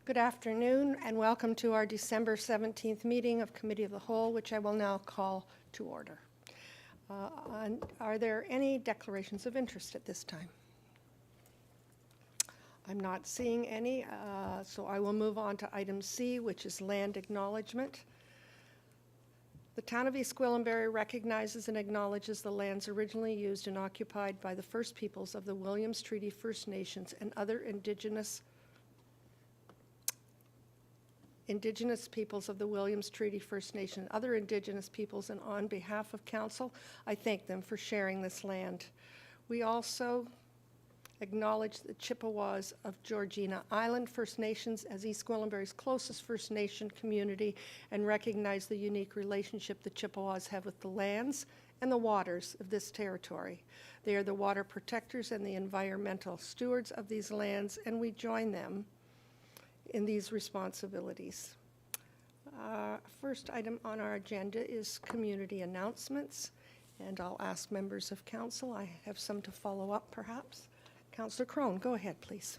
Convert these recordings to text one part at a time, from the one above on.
Good afternoon and welcome to our December 17th meeting of Committee of the Whole, which I will now call to order. Are there any declarations of interest at this time? I'm not seeing any, so I will move on to item C, which is land acknowledgement. The town of East Gwillimbury recognizes and acknowledges the lands originally used and occupied by the First Peoples of the Williams Treaty First Nations and other Indigenous peoples of the Williams Treaty First Nation and other Indigenous peoples, and on behalf of Council, I thank them for sharing this land. We also acknowledge the Chippewas of Georgina Island First Nations as East Gwillimbury's closest First Nation community and recognize the unique relationship the Chippewas have with the lands and the waters of this territory. They are the water protectors and the environmental stewards of these lands, and we join them in these responsibilities. First item on our agenda is community announcements, and I'll ask members of Council. I have some to follow up, perhaps. Councillor Crone, go ahead, please.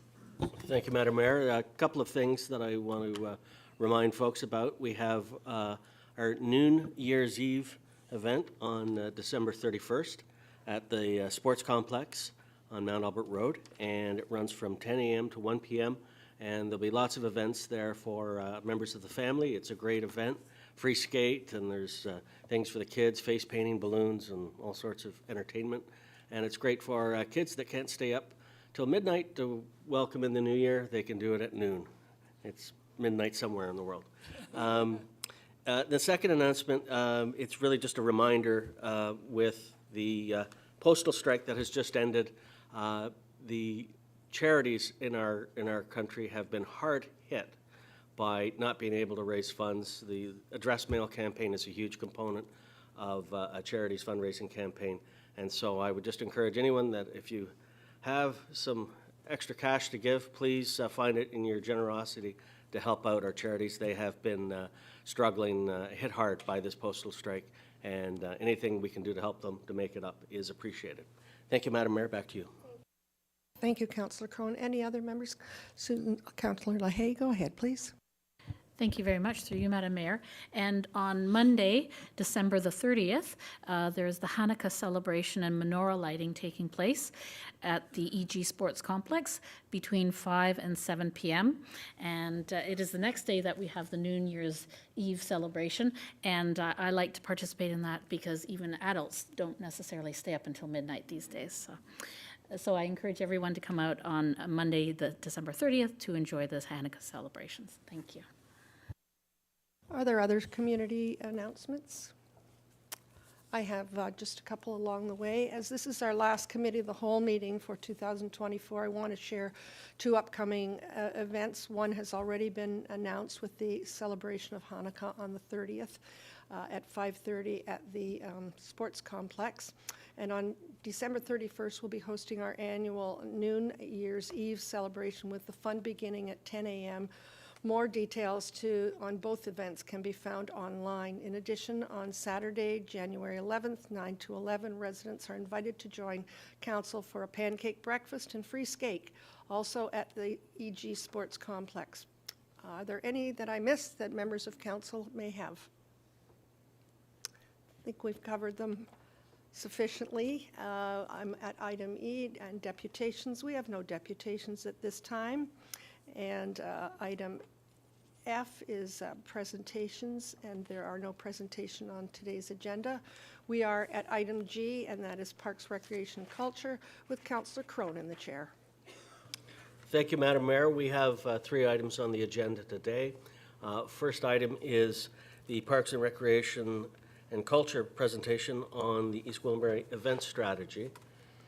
Thank you, Madam Mayor. A couple of things that I want to remind folks about. We have our New Year's Eve event on December 31st at the Sports Complex on Mount Albert Road, and it runs from 10 a.m. to 1 p.m. And there'll be lots of events there for members of the family. It's a great event, free skate, and there's things for the kids, face painting, balloons, and all sorts of entertainment. And it's great for kids that can't stay up till midnight to welcome in the new year. They can do it at noon. It's midnight somewhere in the world. The second announcement, it's really just a reminder with the postal strike that has just ended. The charities in our country have been hard hit by not being able to raise funds. The address mail campaign is a huge component of a charity's fundraising campaign, and so I would just encourage anyone that if you have some extra cash to give, please find it in your generosity to help out our charities. They have been struggling, hit hard by this postal strike, and anything we can do to help them to make it up is appreciated. Thank you, Madam Mayor. Back to you. Thank you, Councillor Crone. Any other members? Councillor Lahey, go ahead, please. Thank you very much, through you, Madam Mayor. And on Monday, December the 30th, there's the Hanukkah celebration and menorah lighting taking place at the EG Sports Complex between 5 and 7 p.m. And it is the next day that we have the New Year's Eve celebration. And I like to participate in that because even adults don't necessarily stay up until midnight these days. So I encourage everyone to come out on Monday, the December 30th, to enjoy the Hanukkah celebrations. Thank you. Are there other community announcements? I have just a couple along the way. As this is our last Committee of the Whole meeting for 2024, I want to share two upcoming events. One has already been announced with the celebration of Hanukkah on the 30th at 5:30 at the Sports Complex. And on December 31st, we'll be hosting our annual New Year's Eve celebration with the fun beginning at 10 a.m. More details on both events can be found online. In addition, on Saturday, January 11th, 9 to 11, residents are invited to join Council for a pancake breakfast and free skate, also at the EG Sports Complex. Are there any that I missed that members of Council may have? I think we've covered them sufficiently. I'm at item E and deputations. We have no deputations at this time. And item F is presentations, and there are no presentation on today's agenda. We are at item G, and that is Parks, Recreation, and Culture, with Councillor Crone in the chair. Thank you, Madam Mayor. We have three items on the agenda today. First item is the Parks and Recreation and Culture presentation on the East Gwillimbury event strategy.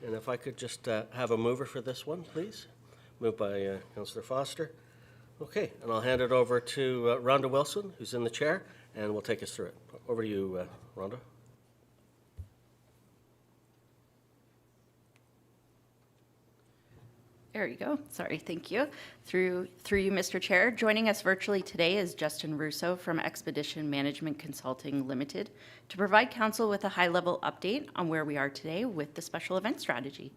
And if I could just have a mover for this one, please. Moved by Councillor Foster. Okay, and I'll hand it over to Rhonda Wilson, who's in the chair, and will take us through it. Over to you, Rhonda. There you go. Sorry, thank you. Through you, Mr. Chair. Joining us virtually today is Justin Russo from Expedition Management Consulting Limited to provide council with a high-level update on where we are today with the special event strategy.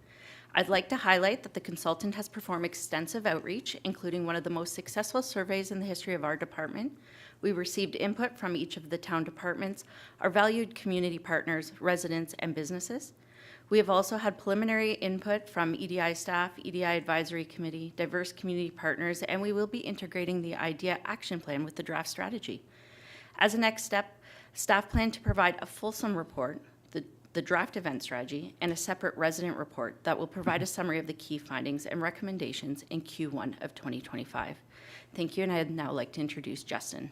I'd like to highlight that the consultant has performed extensive outreach, including one of the most successful surveys in the history of our department. We received input from each of the town departments, our valued community partners, residents, and businesses. We have also had preliminary input from EDI staff, EDI Advisory Committee, diverse community partners, and we will be integrating the IDEA action plan with the draft strategy. As a next step, staff plan to provide a fulsome report, the draft event strategy, and a separate resident report that will provide a summary of the key findings and recommendations in Q1 of 2025. Thank you, and I'd now like to introduce Justin.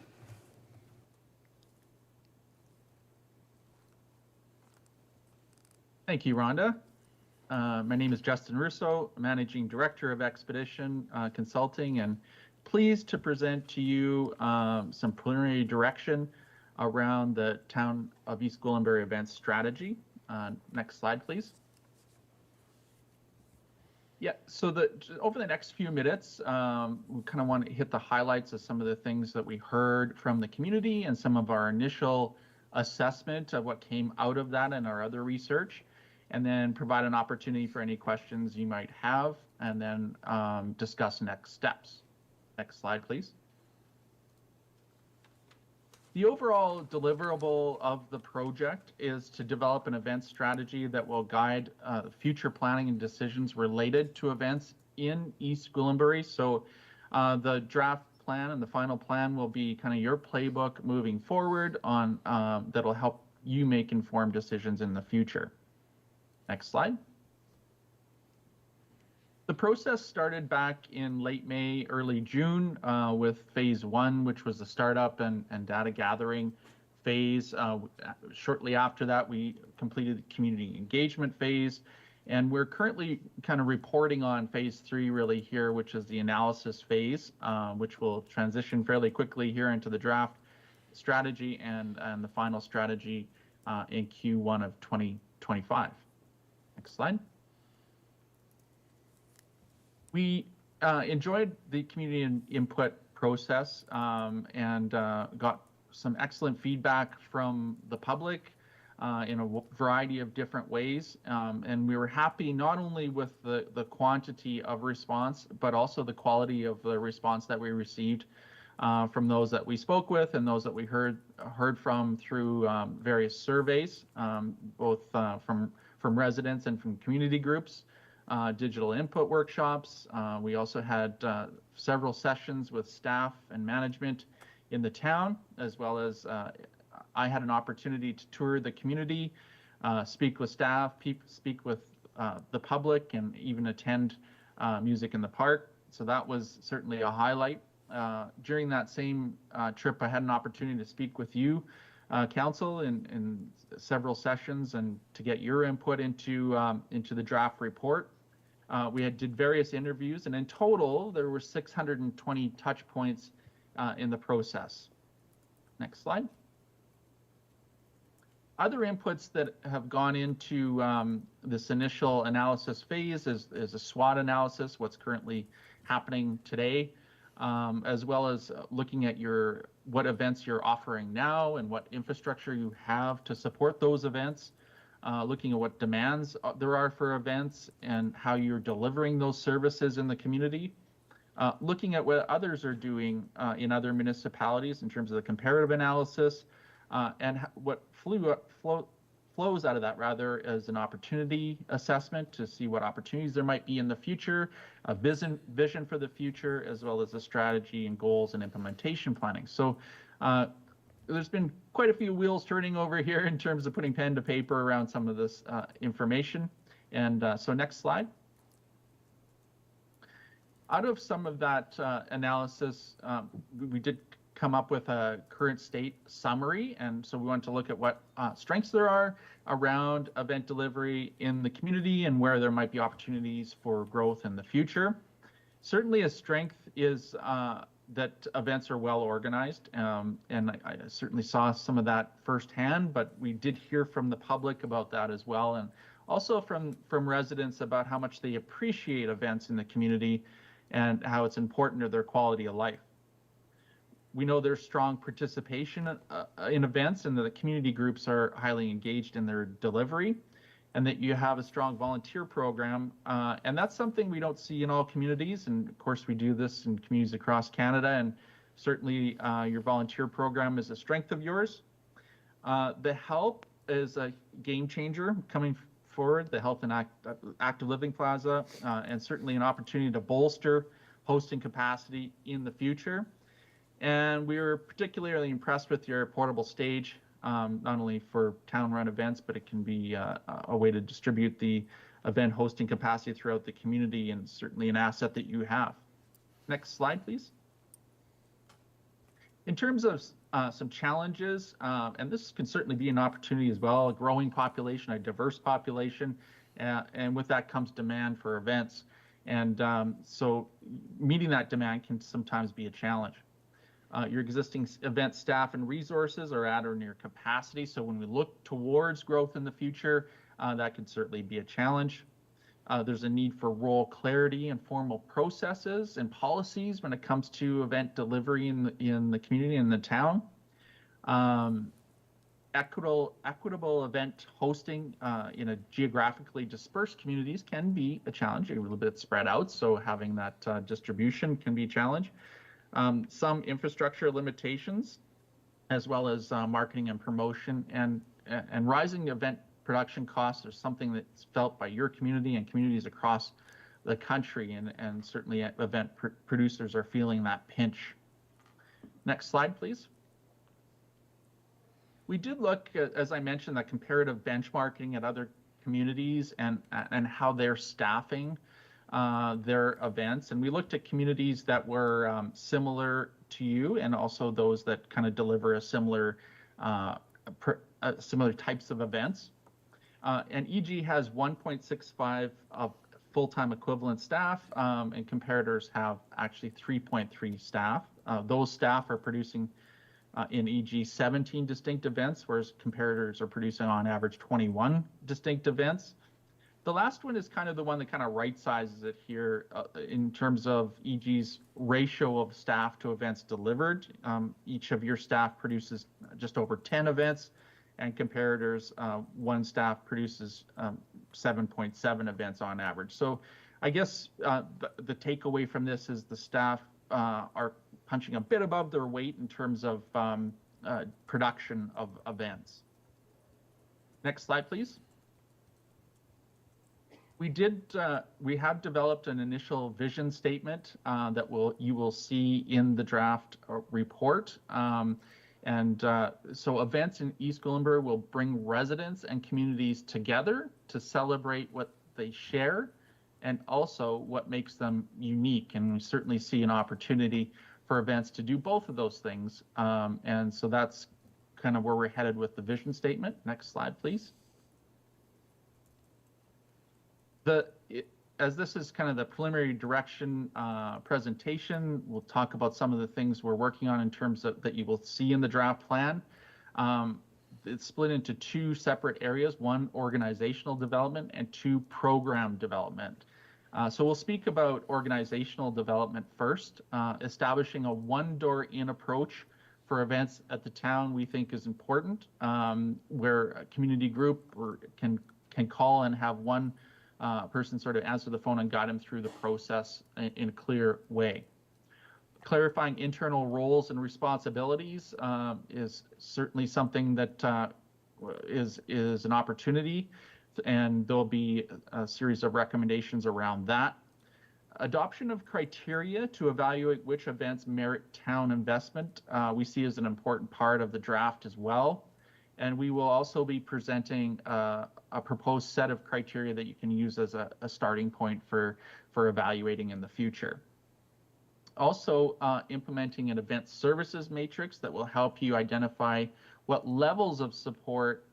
Thank you, Rhonda. My name is Justin Russo, Managing Director of Expedition Consulting, and pleased to present to you some preliminary direction around the Town of East Gwillimbury events strategy. Next slide, please. Yeah, so over the next few minutes, we kind of want to hit the highlights of some of the things that we heard from the community and some of our initial assessment of what came out of that and our other research, and then provide an opportunity for any questions you might have, and then discuss next steps. Next slide, please. The overall deliverable of the project is to develop an event strategy that will guide future planning and decisions related to events in East Gwillimbury. So the draft plan and the final plan will be kind of your playbook moving forward on that'll help you make informed decisions in the future. Next slide. The process started back in late May, early June with phase one, which was the startup and data gathering phase. Shortly after that, we completed the community engagement phase, and we're currently kind of reporting on phase three really here, which is the analysis phase, which will transition fairly quickly here into the draft strategy and the final strategy in Q1 of 2025. Next slide. We enjoyed the community input process and got some excellent feedback from the public in a variety of different ways. And we were happy not only with the quantity of response, but also the quality of the response that we received from those that we spoke with and those that we heard from through various surveys, both from residents and from community groups. Digital input workshops. We also had several sessions with staff and management in the town, as well as I had an opportunity to tour the community, speak with staff, speak with the public, and even attend Music in the Park. So that was certainly a highlight. During that same trip, I had an opportunity to speak with you, Council, in several sessions and to get your input into the draft report. We did various interviews, and in total, there were 620 touch points in the process. Next slide. Other inputs that have gone into this initial analysis phase is a SWOT analysis, what's currently happening today, as well as looking at what events you're offering now and what infrastructure you have to support those events. Looking at what demands there are for events and how you're delivering those services in the community. Looking at what others are doing in other municipalities in terms of the comparative analysis, and what flows out of that rather as an opportunity assessment to see what opportunities there might be in the future, a vision for the future, as well as the strategy and goals and implementation planning. So there's been quite a few wheels turning over here in terms of putting pen to paper around some of this information. And so next slide. Out of some of that analysis, we did come up with a current state summary. And so we want to look at what strengths there are around event delivery in the community and where there might be opportunities for growth in the future. Certainly a strength is that events are well organized, and I certainly saw some of that firsthand, but we did hear from the public about that as well, and also from residents about how much they appreciate events in the community and how it's important to their quality of life. We know there's strong participation in events, and that the community groups are highly engaged in their delivery, and that you have a strong volunteer program. And that's something we don't see in all communities. And of course, we do this in communities across Canada, and certainly your volunteer program is a strength of yours. The help is a game changer coming forward, the Health and Active Living Plaza, and certainly an opportunity to bolster hosting capacity in the future. And we were particularly impressed with your portable stage, not only for town-run events, but it can be a way to distribute the event hosting capacity throughout the community, and certainly an asset that you have. Next slide, please. In terms of some challenges, and this can certainly be an opportunity as well, a growing population, a diverse population, and with that comes demand for events. And so meeting that demand can sometimes be a challenge. Your existing event staff and resources are at or near capacity. So when we look towards growth in the future, that could certainly be a challenge. There's a need for role clarity and formal processes and policies when it comes to event delivery in the community and the town. Equitable event hosting in a geographically dispersed communities can be a challenge, a little bit spread out. So having that distribution can be a challenge. Some infrastructure limitations, as well as marketing and promotion, and rising event production costs are something that's felt by your community and communities across the country, and certainly event producers are feeling that pinch. Next slide, please. We did look at, as I mentioned, that comparative benchmarking at other communities and how they're staffing their events, and we looked at communities that were similar to you, and also those that kind of deliver a similar types of events. And EG has 1.65 of full-time equivalent staff, and comparators have actually 3.3 staff. Those staff are producing in EG 17 distinct events, whereas comparators are producing on average 21 distinct events. The last one is kind of the one that kind of right sizes it here in terms of EG's ratio of staff to events delivered. Each of your staff produces just over 10 events, and comparators, one staff produces 7.7 events on average. So I guess the takeaway from this is the staff are punching a bit above their weight in terms of production of events. Next slide, please. We have developed an initial vision statement that you will see in the draft report. So events in East Gwillimbury will bring residents and communities together to celebrate what they share and also what makes them unique. And we certainly see an opportunity for events to do both of those things. And so that's kind of where we're headed with the vision statement. Next slide, please. As this is kind of the preliminary direction presentation, we'll talk about some of the things we're working on in terms of that you will see in the draft plan. It's split into two separate areas, one organizational development and two program development. So we'll speak about organizational development first. Establishing a one-door-in approach for events at the town we think is important, where a community group can call and have one person sort of answer the phone and guide them through the process in a clear way. Clarifying internal roles and responsibilities is certainly something that is an opportunity, and there'll be a series of recommendations around that. Adoption of criteria to evaluate which events merit town investment we see as an important part of the draft as well. And we will also be presenting a proposed set of criteria that you can use as a starting point for evaluating in the future. Also, implementing an event services matrix that will help you identify what levels of support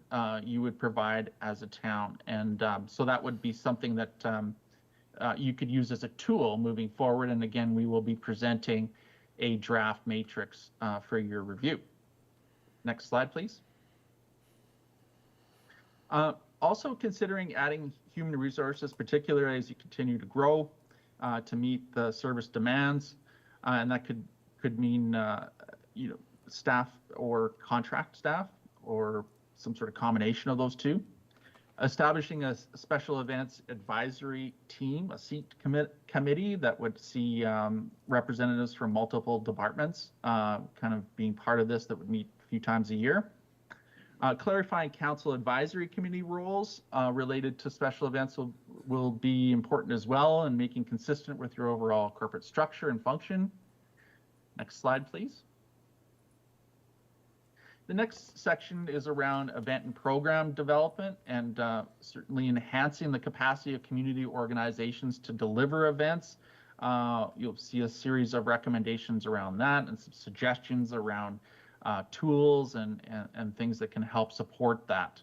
you would provide as a town. And so that would be something that you could use as a tool moving forward. And again, we will be presenting a draft matrix for your review. Next slide, please. Also considering adding human resources, particularly as you continue to grow, to meet the service demands, and that could mean staff or contract staff or some sort of combination of those two. Establishing a special events advisory team, a seat committee that would see representatives from multiple departments kind of being part of this, that would meet a few times a year. Clarifying council advisory committee roles related to special events will be important as well, and making consistent with your overall corporate structure and function. Next slide, please. The next section is around event and program development, and certainly enhancing the capacity of community organizations to deliver events. You'll see a series of recommendations around that, and some suggestions around tools and things that can help support that.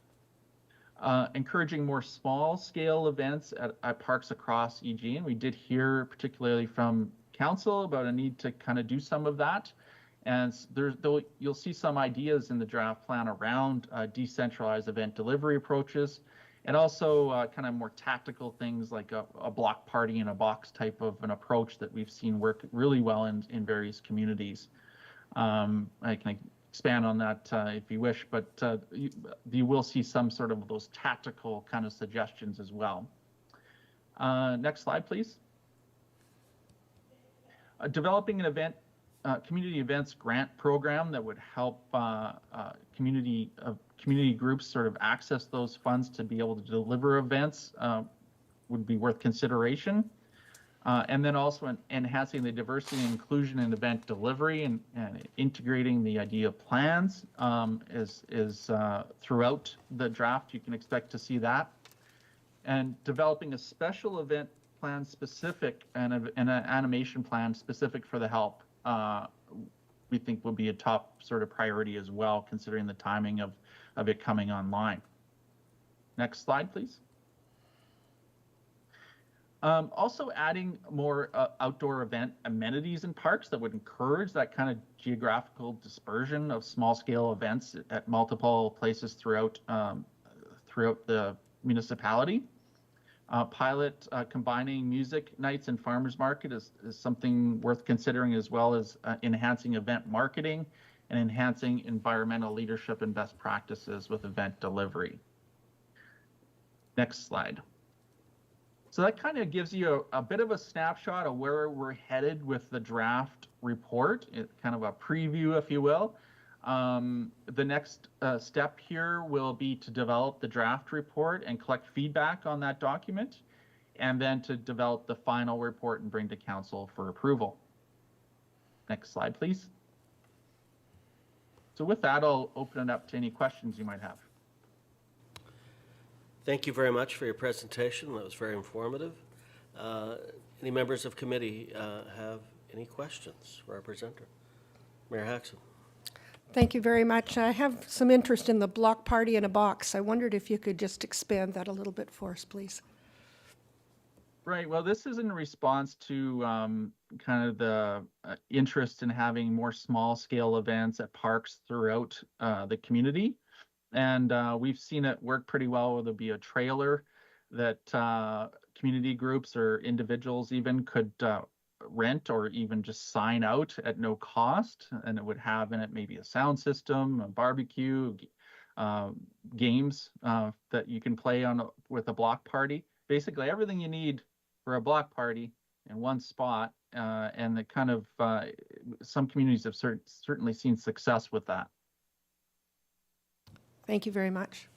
Encouraging more small-scale events at parks across EG, and we did hear particularly from council about a need to kind of do some of that. And you'll see some ideas in the draft plan around decentralized event delivery approaches, and also kind of more tactical things like a block party in a box type of an approach that we've seen work really well in various communities. I can expand on that if you wish, but you will see some sort of those tactical kind of suggestions as well. Next slide, please. Developing an event community events grant program that would help community groups sort of access those funds to be able to deliver events would be worth consideration. And then also enhancing the diversity and inclusion in event delivery, and integrating the idea of plans is throughout the draft. You can expect to see that. And developing a special event plan specific and an animation plan specific for the help. We think will be a top sort of priority as well, considering the timing of it coming online. Next slide, please. Also adding more outdoor event amenities in parks that would encourage that kind of geographical dispersion of small-scale events at multiple places throughout the municipality. Pilot combining music nights and farmers market is something worth considering, as well as enhancing event marketing and enhancing environmental leadership and best practices with event delivery. Next slide. So that kind of gives you a bit of a snapshot of where we're headed with the draft report, kind of a preview, if you will. The next step here will be to develop the draft report and collect feedback on that document, and then to develop the final report and bring to council for approval. Next slide, please. So with that, I'll open it up to any questions you might have. Thank you very much for your presentation. That was very informative. Any members of committee have any questions for our presenter? Mayor Haxon. Thank you very much. I have some interest in the block party in a box. I wondered if you could just expand that a little bit for us, please. Right. Well, this is in response to kind of the interest in having more small-scale events at parks throughout the community. And we've seen it work pretty well, where there'll be a trailer that community groups or individuals even could rent or even just sign out at no cost, and it would have in it maybe a sound system, a barbecue, games that you can play on with a block party. Basically everything you need for a block party in one spot, and the kind of some communities have certainly seen success with that. Thank you very much.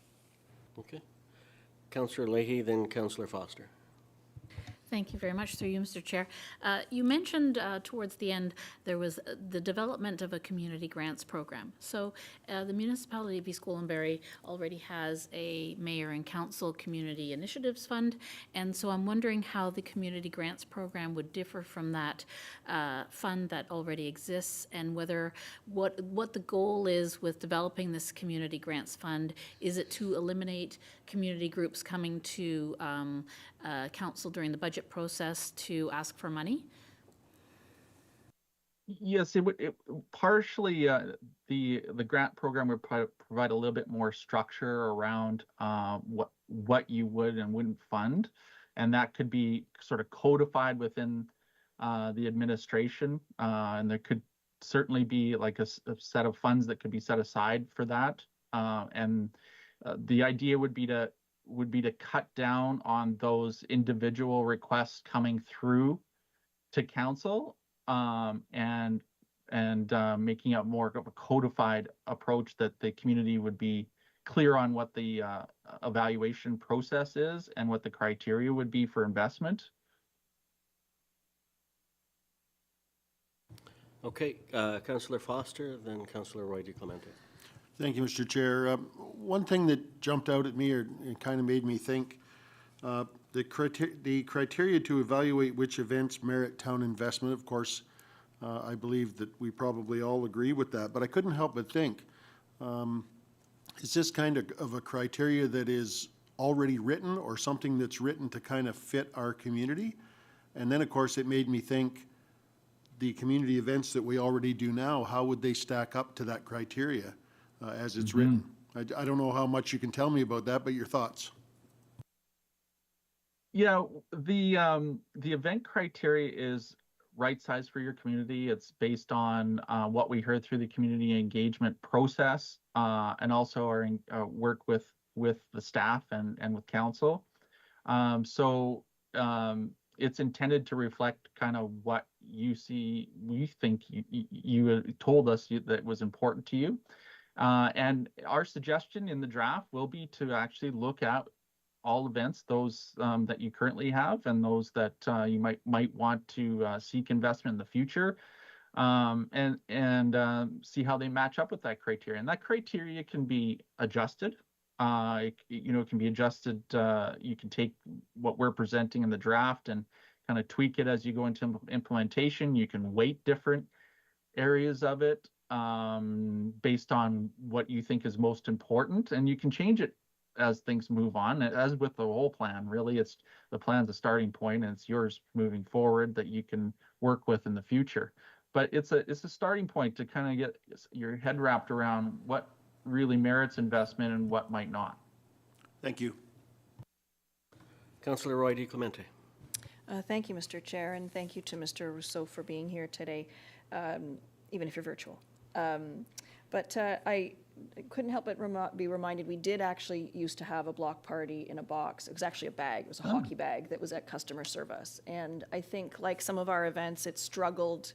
Okay. Councillor Lahey, then Councillor Foster. Thank you very much, through you, Mr. Chair. You mentioned towards the end there was the development of a community grants program. So the municipality of East Gwillimbury already has a mayor and council community initiatives fund, and so I'm wondering how the community grants program would differ from that fund that already exists, and whether what the goal is with developing this community grants fund. Is it to eliminate community groups coming to council during the budget process to ask for money? Yes, it would. Partially, the grant program would provide a little bit more structure around what you would and wouldn't fund. And that could be sort of codified within the administration. And there could certainly be like a set of funds that could be set aside for that. And the idea would be to cut down on those individual requests coming through to council, and making a more of a codified approach that the community would be clear on what the evaluation process is and what the criteria would be for investment. Okay, Councillor Foster, then Councillor Roy DeClemente. Thank you, Mr. Chair. One thing that jumped out at me, or it kind of made me think, the criteria to evaluate which events merit town investment, of course, I believe that we probably all agree with that, but I couldn't help but think, is this kind of a criteria that is already written or something that's written to kind of fit our community? And then, of course, it made me think, the community events that we already do now, how would they stack up to that criteria as it's written? I don't know how much you can tell me about that, but your thoughts. Yeah, the event criteria is right size for your community. It's based on what we heard through the community engagement process, and also our work with the staff and with council. So it's intended to reflect kind of what you think you told us that was important to you. And our suggestion in the draft will be to actually look at all events, those that you currently have and those that you might want to seek investment in the future, and see how they match up with that criteria. And that criteria can be adjusted. It can be adjusted. You can take what we're presenting in the draft and kind of tweak it as you go into implementation. You can weight different areas of it based on what you think is most important, and you can change it as things move on. As with the whole plan, really, it's the plan's a starting point, and it's yours moving forward that you can work with in the future. But it's a starting point to kind of get your head wrapped around what really merits investment and what might not. Thank you. Councillor Roy DeClemente. Thank you, Mr. Chair, and thank you to Mr. Rousseau for being here today, even if you're virtual. But I couldn't help but be reminded, we did actually used to have a block party in a box. It was actually a bag. It was a hockey bag that was at customer service. And I think, like some of our events, it struggled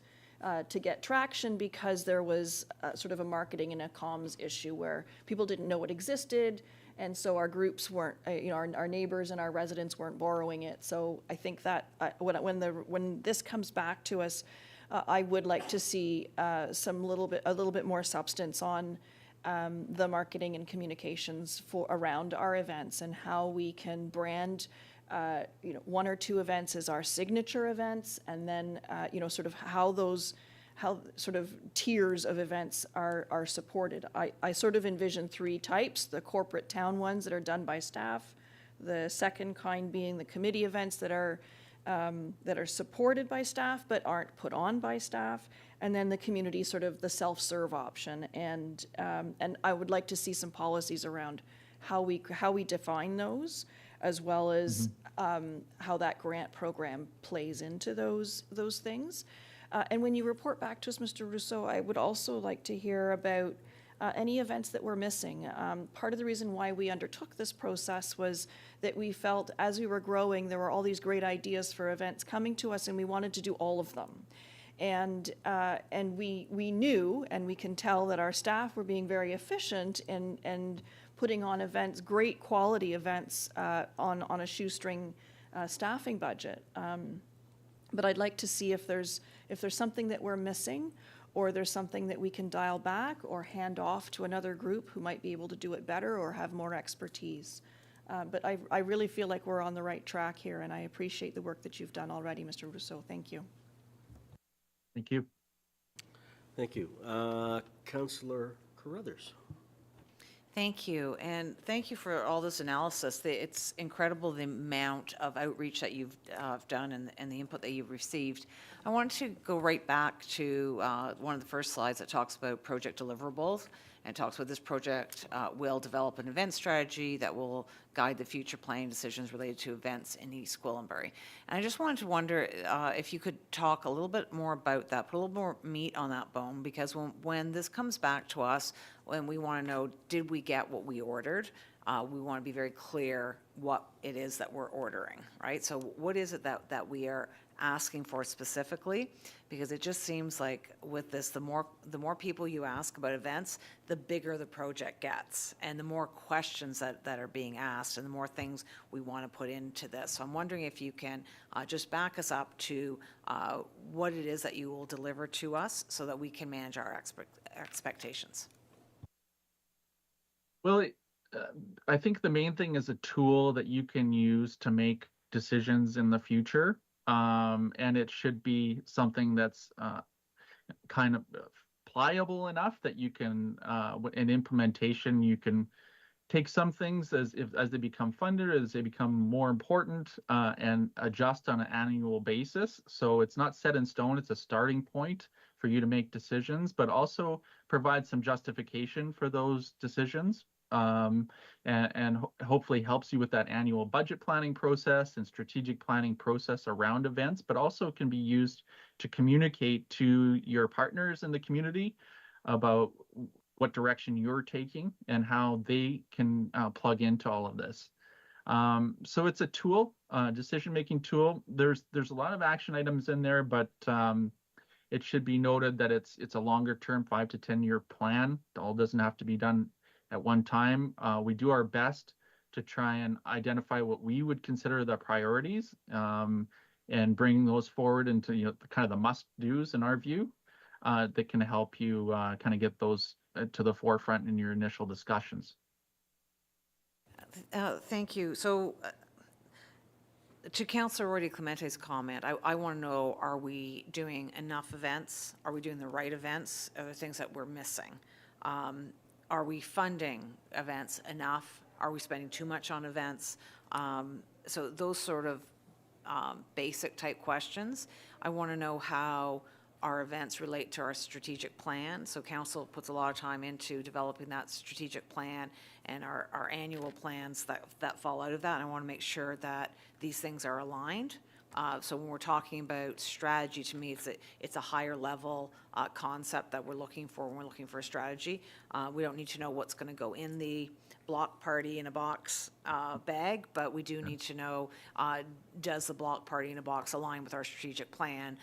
to get traction because there was sort of a marketing and a comms issue where people didn't know it existed. And so our groups weren't, our neighbors and our residents weren't borrowing it. So I think that when this comes back to us, I would like to see a little bit more substance on the marketing and communications around our events and how we can brand, one or two events as our signature events, and then sort of how sort of tiers of events are supported. I sort of envision three types: the corporate town ones that are done by staff, the second kind being the committee events that are supported by staff but aren't put on by staff, and then the community, sort of the self-serve option. And I would like to see some policies around how we define those, as well as how that grant program plays into those things. And when you report back to us, Mr. Rousseau, I would also like to hear about any events that we're missing. Part of the reason why we undertook this process was that we felt as we were growing, there were all these great ideas for events coming to us, and we wanted to do all of them. And we knew, and we can tell, that our staff were being very efficient in putting on events, great quality events, on a shoestring staffing budget. But I'd like to see if there's something that we're missing, or there's something that we can dial back or hand off to another group who might be able to do it better or have more expertise. But I really feel like we're on the right track here, and I appreciate the work that you've done already, Mr. Rousseau. Thank you. Thank you. Thank you. Councillor Carruthers. Thank you, and thank you for all this analysis. It's incredible the amount of outreach that you've done and the input that you've received. I wanted to go right back to one of the first slides that talks about project deliverables and it talks about this project will develop an event strategy that will guide the future planning decisions related to events in East Gwillimbury. And I just wanted to wonder if you could talk a little bit more about that, put a little more meat on that bone, because when this comes back to us, when we want to know, did we get what we ordered? We want to be very clear what it is that we're ordering, right? So what is it that we are asking for specifically? Because it just seems like with this, the more people you ask about events, the bigger the project gets, and the more questions that are being asked, and the more things we want to put into this. So I'm wondering if you can just back us up to what it is that you will deliver to us so that we can manage our expectations. Well, I think the main thing is a tool that you can use to make decisions in the future. And it should be something that's kind of pliable enough that you can, in implementation, you can take some things as they become funded, as they become more important, and adjust on an annual basis. So it's not set in stone, it's a starting point for you to make decisions, but also provide some justification for those decisions. And hopefully helps you with that annual budget planning process and strategic planning process around events, but also can be used to communicate to your partners in the community about what direction you're taking and how they can plug into all of this. So it's a tool, decision-making tool. There's a lot of action items in there, but it should be noted that it's a longer-term 5 to 10 year plan. It all doesn't have to be done at one time. We do our best to try and identify what we would consider the priorities, and bring those forward into kind of the must-dos in our view, that can help you kind of get those to the forefront in your initial discussions. Thank you. So to Councillor Roy Clemente's comment, I want to know, are we doing enough events? Are we doing the right events? Are there things that we're missing? Are we funding events enough? Are we spending too much on events? So those sort of basic type questions. I want to know how our events relate to our strategic plan. So council puts a lot of time into developing that strategic plan and our annual plans that fall out of that. And I want to make sure that these things are aligned. So when we're talking about strategy, to me, it's a higher level concept that we're looking for when we're looking for a strategy. We don't need to know what's going to go in the block party in a box bag, but we do need to know, does the block party in a box align with our strategic plan?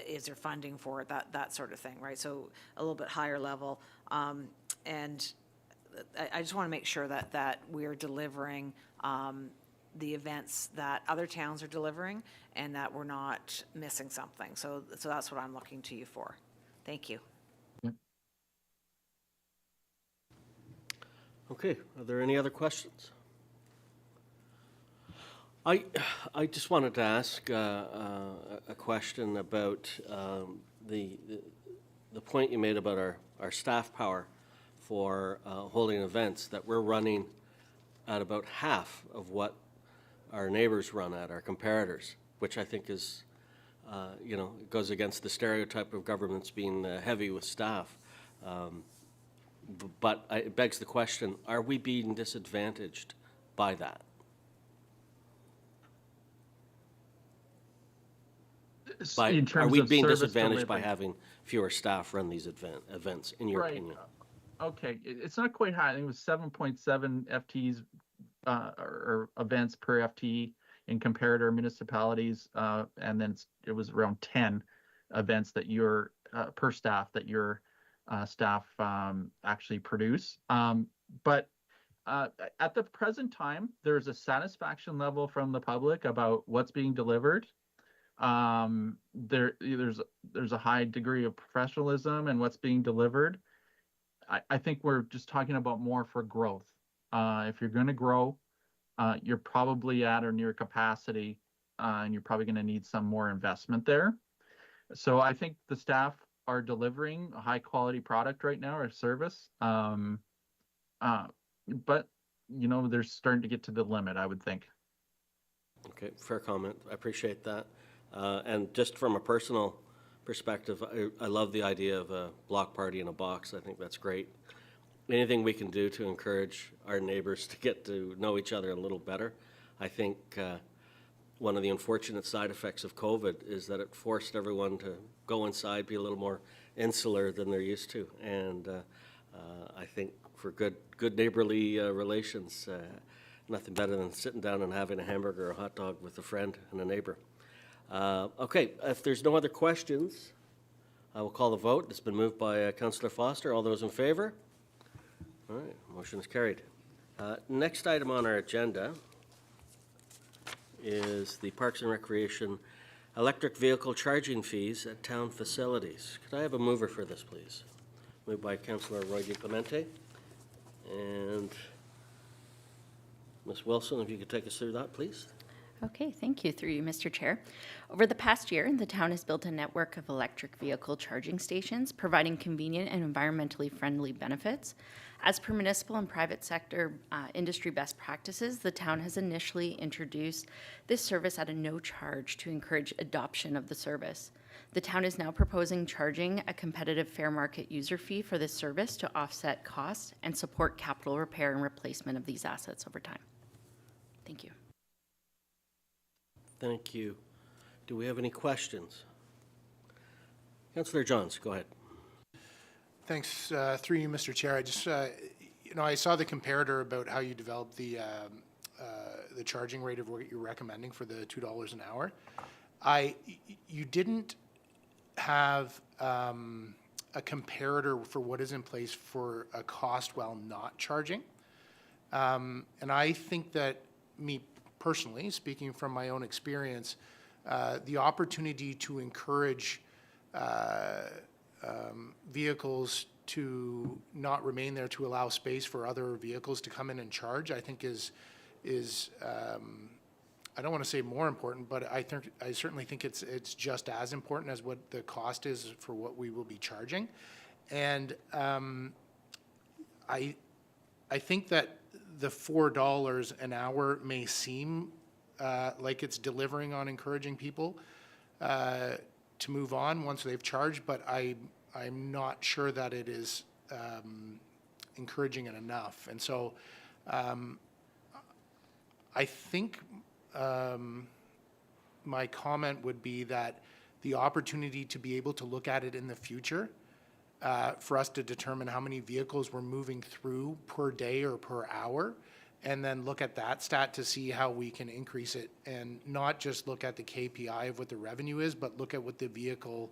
Is there funding for it? That sort of thing, right? So a little bit higher level. And I just want to make sure that we're delivering the events that other towns are delivering, and that we're not missing something. So that's what I'm looking to you for. Thank you. Okay, are there any other questions? I just wanted to ask a question about the point you made about our staff power for holding events, that we're running at about half of what our neighbors run at, our comparators, which I think is, it goes against the stereotype of governments being heavy with staff. But it begs the question, are we being disadvantaged by that? Are we being disadvantaged by having fewer staff run these events, in your opinion? Okay, it's not quite high. I think it was 7.7 FTEs or events per FTE in comparator municipalities, and then it was around 10 events that your per staff that your staff actually produce. But at the present time, there's a satisfaction level from the public about what's being delivered. There's a high degree of professionalism in what's being delivered. I think we're just talking about more for growth. If you're going to grow, you're probably at or near capacity, and you're probably going to need some more investment there. So I think the staff are delivering a high quality product right now, or service. But they're starting to get to the limit, I would think. Okay, fair comment. I appreciate that. And just from a personal perspective, I love the idea of a block party in a box. I think that's great. anything we can do to encourage our neighbors to get to know each other a little better. I think one of the unfortunate side effects of COVID is that it forced everyone to go inside, be a little more insular than they're used to. And I think for good neighborly relations, nothing better than sitting down and having a hamburger or a hot dog with a friend and a neighbor. Okay, if there's no other questions, I will call the vote. It's been moved by Councillor Foster. All those in favor? All right, motion is carried. Next item on our agenda is the Parks and Recreation electric vehicle charging fees at town facilities. Could I have a mover for this, please? Moved by Councillor Roy DeClemente. And Ms. Wilson, if you could take us through that, please. Okay, thank you, through you, Mr. Chair. Over the past year, the town has built a network of electric vehicle charging stations, providing convenient and environmentally friendly benefits. As per municipal and private sector industry best practices, the town has initially introduced this service at a no charge to encourage adoption of the service. The town is now proposing charging a competitive fair market user fee for this service to offset costs and support capital repair and replacement of these assets over time. Thank you. Thank you. Do we have any questions? Councillor Johns, go ahead. Thanks, through you, Mr. Chair. I just, I saw the comparator about how you developed the charging rate of what you're recommending for the $2 an hour. You didn't have a comparator for what is in place for a cost while not charging. And I think that, me personally, speaking from my own experience, the opportunity to encourage vehicles to not remain there to allow space for other vehicles to come in and charge, I think is I don't want to say more important, but I certainly think it's just as important as what the cost is for what we will be charging. And I think that the $4 an hour may seem like it's delivering on encouraging people to move on once they've charged, but I'm not sure that it is encouraging it enough. And so I think my comment would be that the opportunity to be able to look at it in the future, for us to determine how many vehicles we're moving through per day or per hour, and then look at that stat to see how we can increase it, and not just look at the KPI of what the revenue is, but look at what the vehicle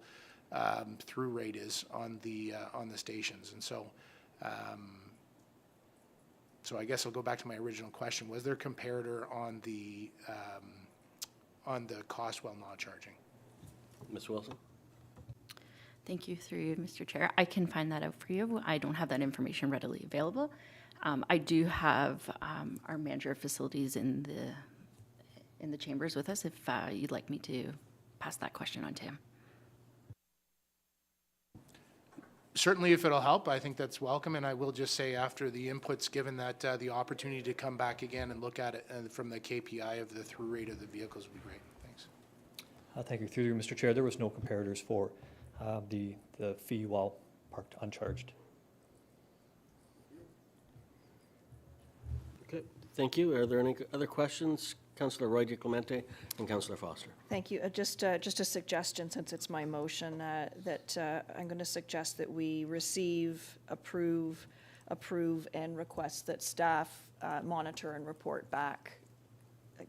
through rate is on the stations. And so so I guess I'll go back to my original question. Was there a comparator on the cost while not charging? Ms. Wilson? Thank you, through you, Mr. Chair. I can find that out for you. I don't have that information readily available. I do have our manager of facilities in the chambers with us if you'd like me to pass that question on to him. Certainly, if it'll help, I think that's welcome. And I will just say, after the inputs given, that the opportunity to come back again and look at it from the KPI of the through rate of the vehicles would be great. Thanks. Thank you. Through you, Mr. Chair, there was no comparators for the fee while parked uncharged. Okay, thank you. Are there any other questions? Councillor Roy DeClemente and Councillor Foster. Thank you. Just a suggestion, since it's my motion, that I'm going to suggest that we receive, approve, and request that staff monitor and report back,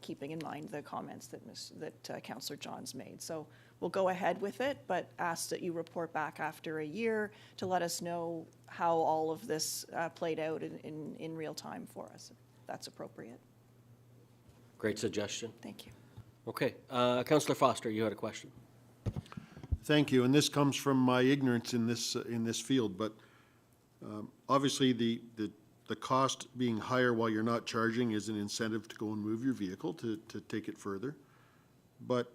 keeping in mind the comments that Councillor Johns made. So we'll go ahead with it, but ask that you report back after a year to let us know how all of this played out in real time for us, if that's appropriate. Great suggestion. Thank you. Okay, Councillor Foster, you had a question. Thank you, and this comes from my ignorance in this field, but obviously the cost being higher while you're not charging is an incentive to go and move your vehicle to take it further. But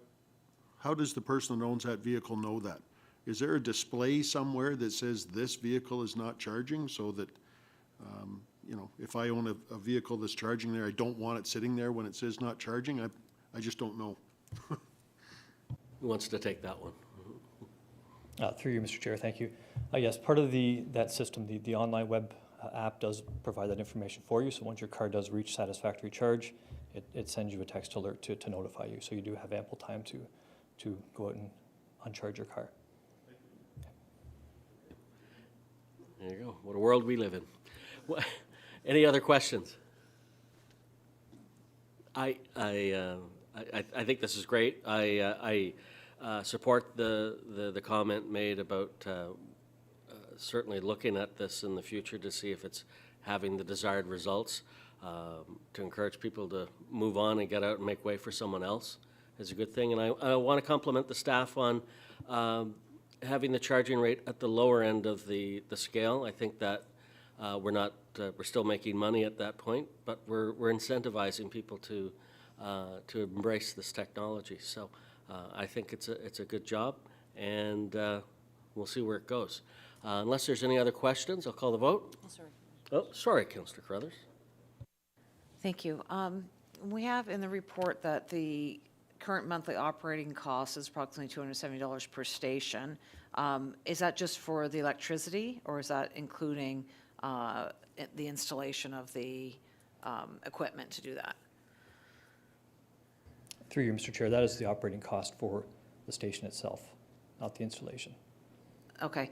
how does the person that owns that vehicle know that? Is there a display somewhere that says this vehicle is not charging, so that if I own a vehicle that's charging there, I don't want it sitting there when it says not charging? I just don't know. Who wants to take that one? Through you, Mr. Chair, thank you. Yes, part of that system, the online web app does provide that information for you. So once your car does reach satisfactory charge, it sends you a text alert to notify you. So you do have ample time to go out and uncharge your car. There you go. What a world we live in. Any other questions? I think this is great. I support the comment made about certainly looking at this in the future to see if it's having the desired results. To encourage people to move on and get out and make way for someone else is a good thing. And I want to compliment the staff on having the charging rate at the lower end of the scale. I think that we're still making money at that point, but we're incentivizing people to embrace this technology. So I think it's a good job, and we'll see where it goes. Unless there's any other questions, I'll call the vote. Oh, sorry, Councillor Carruthers. Thank you. We have in the report that the current monthly operating cost is approximately $270 per station. Is that just for the electricity, or is that including the installation of the equipment to do that? Through you, Mr. Chair, that is the operating cost for the station itself, not the installation. Okay.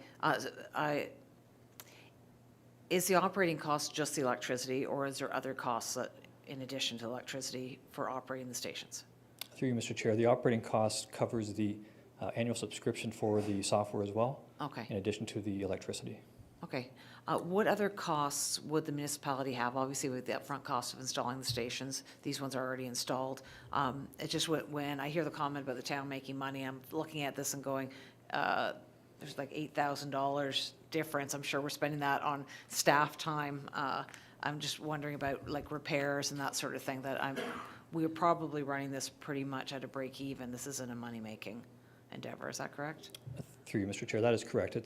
Is the operating cost just the electricity, or is there other costs that, in addition to electricity, for operating the stations? Through you, Mr. Chair, the operating cost covers the annual subscription for the software as well, Okay. in addition to the electricity. Okay. What other costs would the municipality have? Obviously, with the upfront cost of installing the stations, these ones are already installed. It's just when I hear the comment about the town making money, I'm looking at this and going, there's like $8,000 difference. I'm sure we're spending that on staff time. I'm just wondering about like repairs and that sort of thing, we're probably running this pretty much at a break even. This isn't a money-making endeavor. Is that correct? Through you, Mr. Chair, that is correct.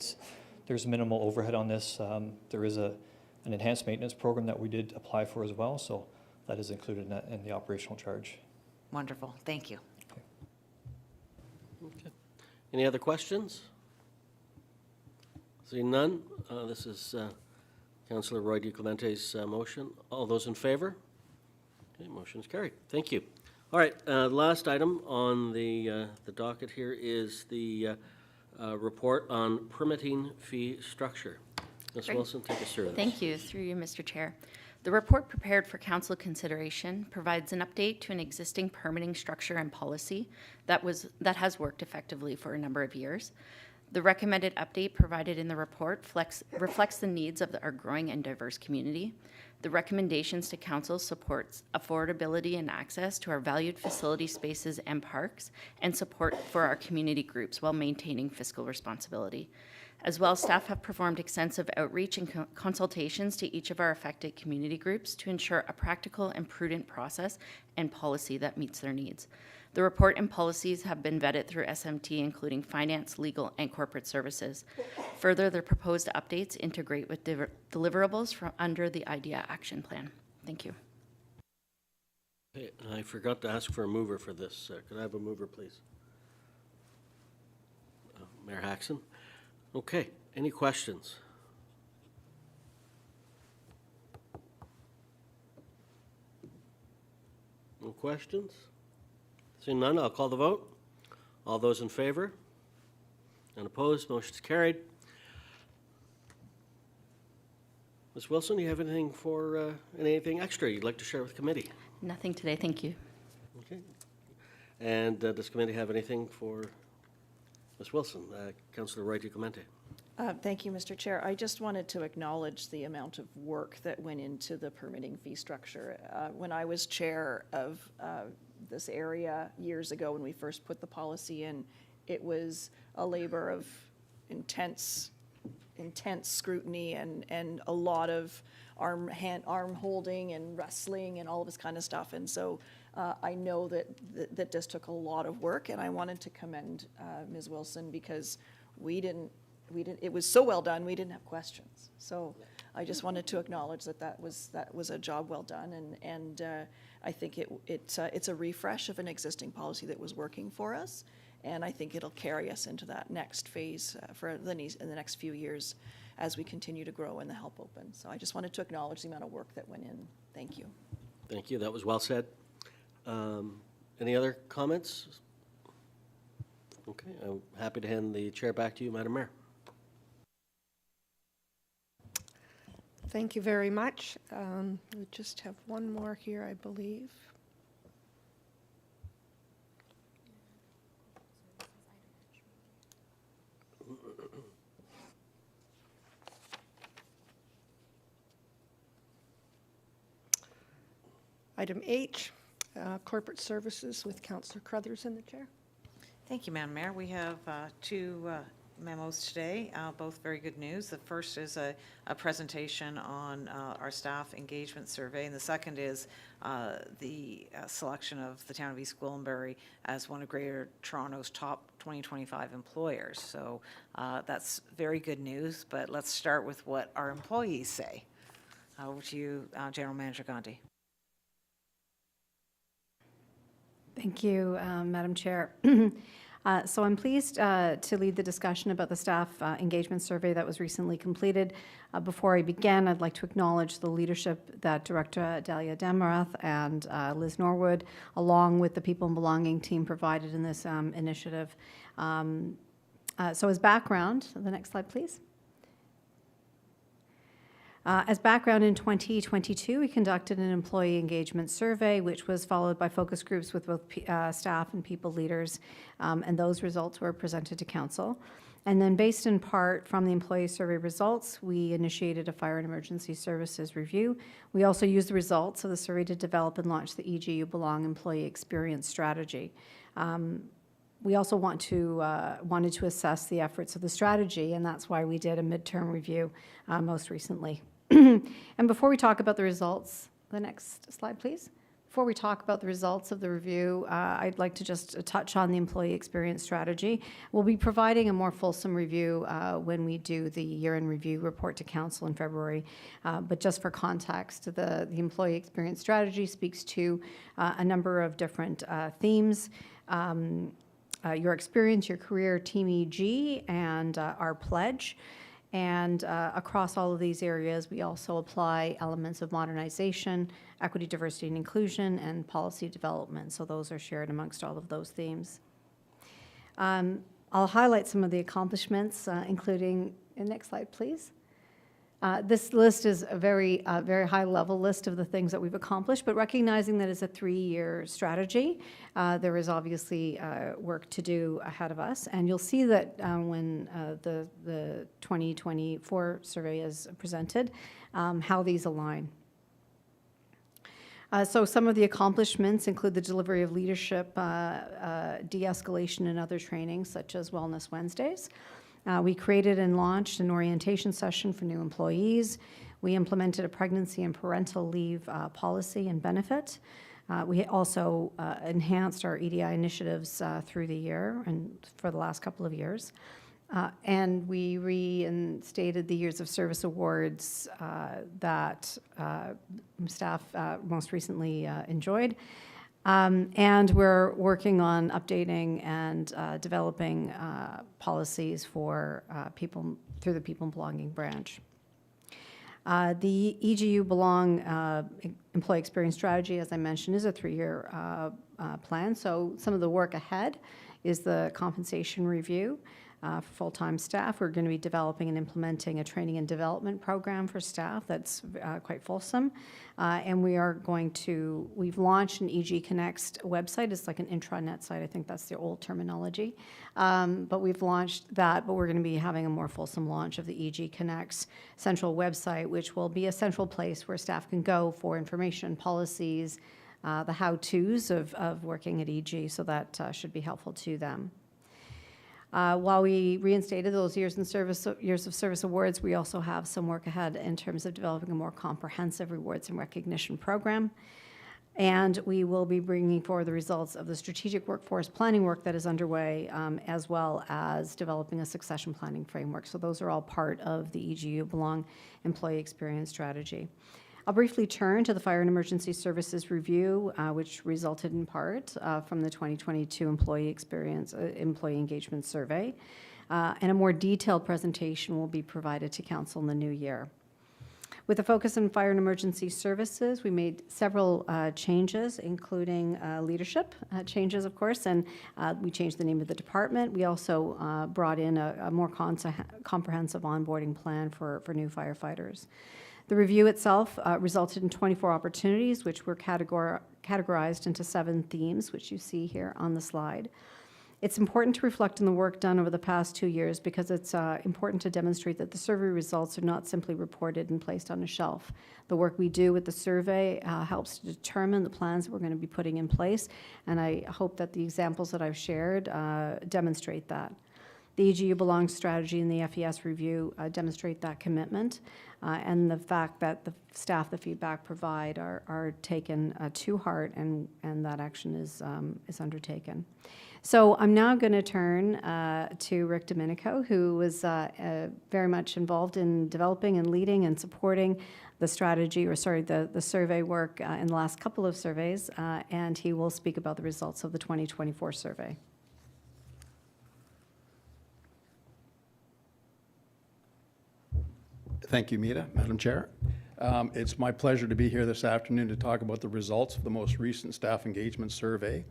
There's minimal overhead on this. There is an enhanced maintenance program that we did apply for as well, so that is included in the operational charge. Wonderful. Thank you. Okay. Any other questions? Seeing none, this is Councillor Roy DiClemente's motion. All those in favor? Okay, motion is carried. Thank you. All right, last item on the docket here is the report on permitting fee structure. Ms. Great. Wilson, take us through this. Thank you, through you, Mr. Chair. The report prepared for council consideration provides an update to an existing permitting structure and policy that has worked effectively for a number of years. The recommended update provided in the report reflects the needs of our growing and diverse community. The recommendations to council supports affordability and access to our valued facility spaces and parks, and support for our community groups while maintaining fiscal responsibility. As well, staff have performed extensive outreach and consultations to each of our affected community groups to ensure a practical and prudent process and policy that meets their needs. The report and policies have been vetted through SMT, including finance, legal, and corporate services. Further, the proposed updates integrate with deliverables from under the IDEA Action Plan. Thank you. Okay, I forgot to ask for a mover for this. Could I have a mover, please? Mayor Haxon. Okay, any questions? No questions? Seeing none, I'll call the vote. All those in favor? And opposed, motion is carried. Ms. Wilson, do you have anything extra you'd like to share with committee? Nothing today, thank you. Okay. And does committee have anything for Ms. Wilson? Councillor Roy DiClemente. Thank you, Mr. Chair. I just wanted to acknowledge the amount of work that went into the permitting fee structure. When I was chair of this area years ago, when we first put the policy in, it was a labor of intense scrutiny and a lot of arm holding and wrestling and all of this kind of stuff. And so I know that this took a lot of work, and I wanted to commend Ms. Wilson, because it was so well done, we didn't have questions. So I just wanted to acknowledge that was a job well done, and I think it's a refresh of an existing policy that was working for us, And I think it'll carry us into that next phase in the next few years as we continue to grow and the help open. So I just wanted to acknowledge the amount of work that went in. Thank you. Thank you, that was well said. Any other comments? Okay, I'm happy to hand the chair back to you, Madam Mayor. Thank you very much. We just have one more here, I believe. Item H, Corporate Services with Councillor Carruthers in the chair. Thank you, Madam Mayor. We have two memos today, both very good news. The first is a presentation on our staff engagement survey, and the second is the selection of the town of East Gwillimbury as one of Greater Toronto's top 2025 employers. So that's very good news, but let's start with what our employees say. Over to you, General Manager Gandhi. Thank you, Madam Chair. So I'm pleased to lead the discussion about the staff engagement survey that was recently completed. Before I begin, I'd like to acknowledge the leadership that Director Dalia Demarath and Liz Norwood, along with the People and Belonging team, provided in this initiative. So as background, the next slide, please. As background, in 2022, we conducted an employee engagement survey, which was followed by focus groups with both staff and people leaders, and those results were presented to Council. And then based in part from the employee survey results, we initiated a fire and emergency services review. We also used the results of the survey to develop and launch the EGU Belong employee experience strategy. We also wanted to assess the efforts of the strategy, and that's why we did a midterm review most recently. And before we talk about the results, the next slide, please. Before we talk about the results of the review, I'd like to just touch on the employee experience strategy. We'll be providing a more fulsome review when we do the year-end review report to Council in February. But just for context, the employee experience strategy speaks to a number of different themes. Your experience, your career, Team EG, and our pledge. And across all of these areas, we also apply elements of modernization, equity, diversity, and inclusion, and policy development. So those are shared amongst all of those themes. I'll highlight some of the accomplishments, including, next slide, please. This list is a very high-level list of the things that we've accomplished, but recognizing that it's a 3-year strategy, there is obviously work to do ahead of us. And you'll see that when the 2024 survey is presented, how these align. So some of the accomplishments include the delivery of leadership, de-escalation, and other trainings, such as Wellness Wednesdays. We created and launched an orientation session for new employees. We implemented a pregnancy and parental leave policy and benefit. We also enhanced our EDI initiatives through the year and for the last couple of years. And we reinstated the Years of Service Awards that staff most recently enjoyed. And we're working on updating and developing policies for people through the People and Belonging branch. The EGU Belong Employee Experience Strategy, as I mentioned, is a 3-year plan. So some of the work ahead is the compensation review. For full-time staff, we're going to be developing and implementing a training and development program for staff that's quite fulsome. And we've launched an EG Connects website. It's like an intranet site. I think that's the old terminology. But we've launched that, but we're going to be having a more fulsome launch of the EG Connects central website, which will be a central place where staff can go for information, policies, the how-tos of working at EG, so that should be helpful to them. While we reinstated those Years of Service Awards, we also have some work ahead in terms of developing a more comprehensive rewards and recognition program. And we will be bringing forward the results of the strategic workforce planning work that is underway, as well as developing a succession planning framework. So those are all part of the EGU Belong Employee Experience Strategy. I'll briefly turn to the Fire and Emergency Services Review, which resulted in part from the 2022 Employee Engagement Survey. And a more detailed presentation will be provided to Council in the new year. With a focus on fire and emergency services, we made several changes, including leadership changes, of course, and we changed the name of the department. We also brought in a more comprehensive onboarding plan for new firefighters. The review itself resulted in 24 opportunities, which were categorized into 7 themes, which you see here on the slide. It's important to reflect on the work done over the past 2 years because it's important to demonstrate that the survey results are not simply reported and placed on a shelf. The work we do with the survey helps to determine the plans that we're going to be putting in place, and I hope that the examples that I've shared demonstrate that. The EGU Belongs strategy and the FES review demonstrate that commitment, and the fact that the staff, the feedback provide are taken to heart, and that action is undertaken. So I'm now going to turn to Rick Domenico, who was very much involved in developing and leading and supporting the strategy, the survey work in the last couple of surveys, and he will speak about the results of the 2024 survey. Thank you, Mita, Madam Chair. It's my pleasure to be here this afternoon to talk about the results of the most recent staff engagement survey.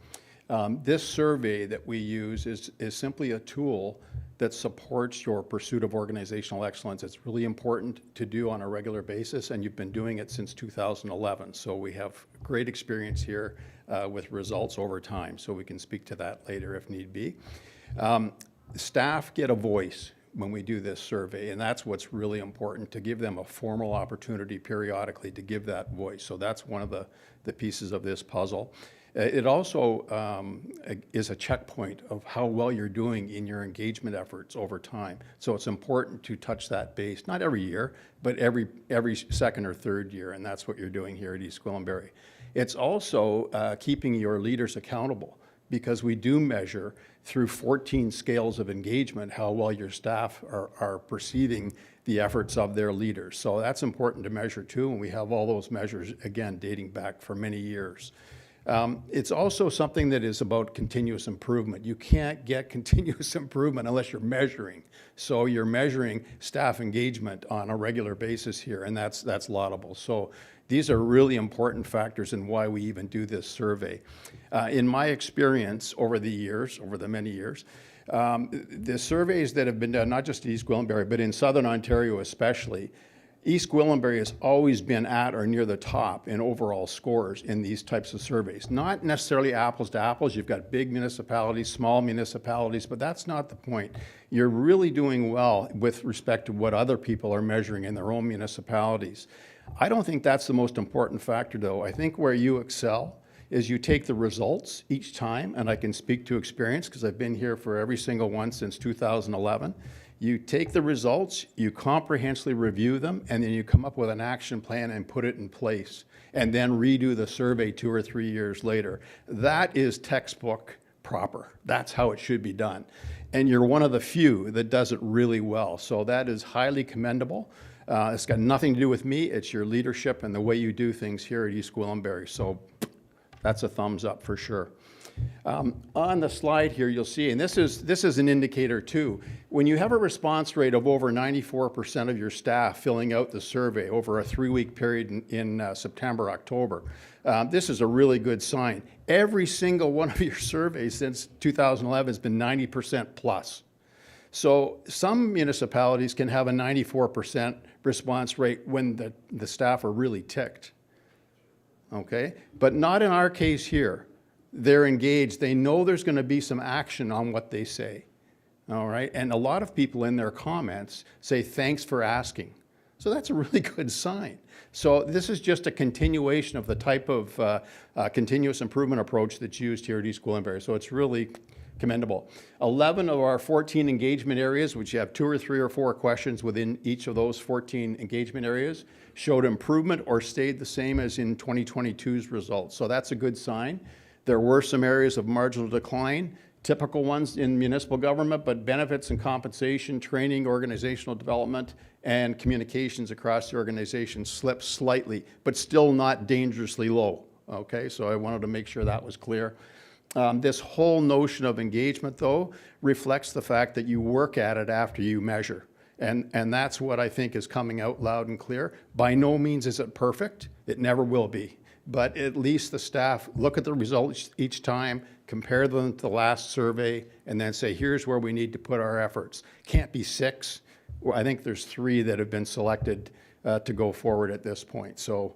This survey that we use is simply a tool that supports your pursuit of organizational excellence. It's really important to do on a regular basis, and you've been doing it since 2011. So we have great experience here with results over time, so we can speak to that later if need be. Staff get a voice when we do this survey, and that's what's really important, to give them a formal opportunity periodically to give that voice. So that's one of the pieces of this puzzle. It also is a checkpoint of how well you're doing in your engagement efforts over time. So it's important to touch that base, not every year, but every second or third year, and that's what you're doing here at East Gwillimbury. It's also keeping your leaders accountable, because we do measure through 14 scales of engagement how well your staff are perceiving the efforts of their leaders. So that's important to measure too, and we have all those measures, again, dating back for many years. It's also something that is about continuous improvement. You can't get continuous improvement unless you're measuring. So you're measuring staff engagement on a regular basis here, and that's laudable. So these are really important factors in why we even do this survey. In my experience over the many years, the surveys that have been done, not just at East Gwillimbury, but in Southern Ontario especially, East Gwillimbury has always been at or near the top in overall scores in these types of surveys. Not necessarily apples to apples. You've got big municipalities, small municipalities, but that's not the point. You're really doing well with respect to what other people are measuring in their own municipalities. I don't think that's the most important factor, though. I think where you excel is you take the results each time, and I can speak to experience because I've been here for every single one since 2011. You take the results, you comprehensively review them, and then you come up with an action plan and put it in place, and then redo the survey 2 or 3 years later. That is textbook proper. That's how it should be done. And you're one of the few that does it really well. So that is highly commendable. It's got nothing to do with me. It's your leadership and the way you do things here at East Gwillimbury. So that's a thumbs up for sure. On the slide here, you'll see, and this is an indicator too, when you have a response rate of over 94% of your staff filling out the survey over a 3-week period in September, October, this is a really good sign. Every single one of your surveys since 2011 has been 90% plus. So some municipalities can have a 94% response rate when the staff are really ticked, okay? But not in our case here. They're engaged. They know there's going to be some action on what they say, all right? And a lot of people in their comments say, thanks for asking. So that's a really good sign. So this is just a continuation of the type of continuous improvement approach that's used here at East Gwillimbury. So it's really commendable. 11 of our 14 engagement areas, which you have 2 or 3 or 4 questions within each of those 14 engagement areas, showed improvement or stayed the same as in 2022's results. So that's a good sign. There were some areas of marginal decline. typical ones in municipal government, but benefits and compensation, training, organizational development, and communications across the organization slipped slightly, but still not dangerously low. Okay, so I wanted to make sure that was clear. This whole notion of engagement, though, reflects the fact that you work at it after you measure. And that's what I think is coming out loud and clear. By no means is it perfect. It never will be. But at least the staff look at the results each time, compare them to the last survey, and then say, here's where we need to put our efforts. Can't be 6. Well, I think there's 3 that have been selected to go forward at this point. So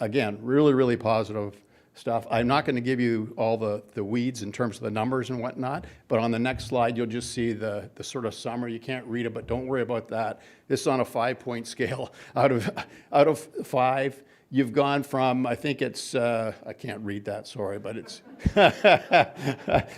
again, really, really positive stuff. I'm not going to give you all the weeds in terms of the numbers and whatnot, but on the next slide, you'll just see the sort of summary. You can't read it, but don't worry about that. This is on a 5-point scale. Out of 5, you've gone from, I think it's, I can't read that, sorry, but it's,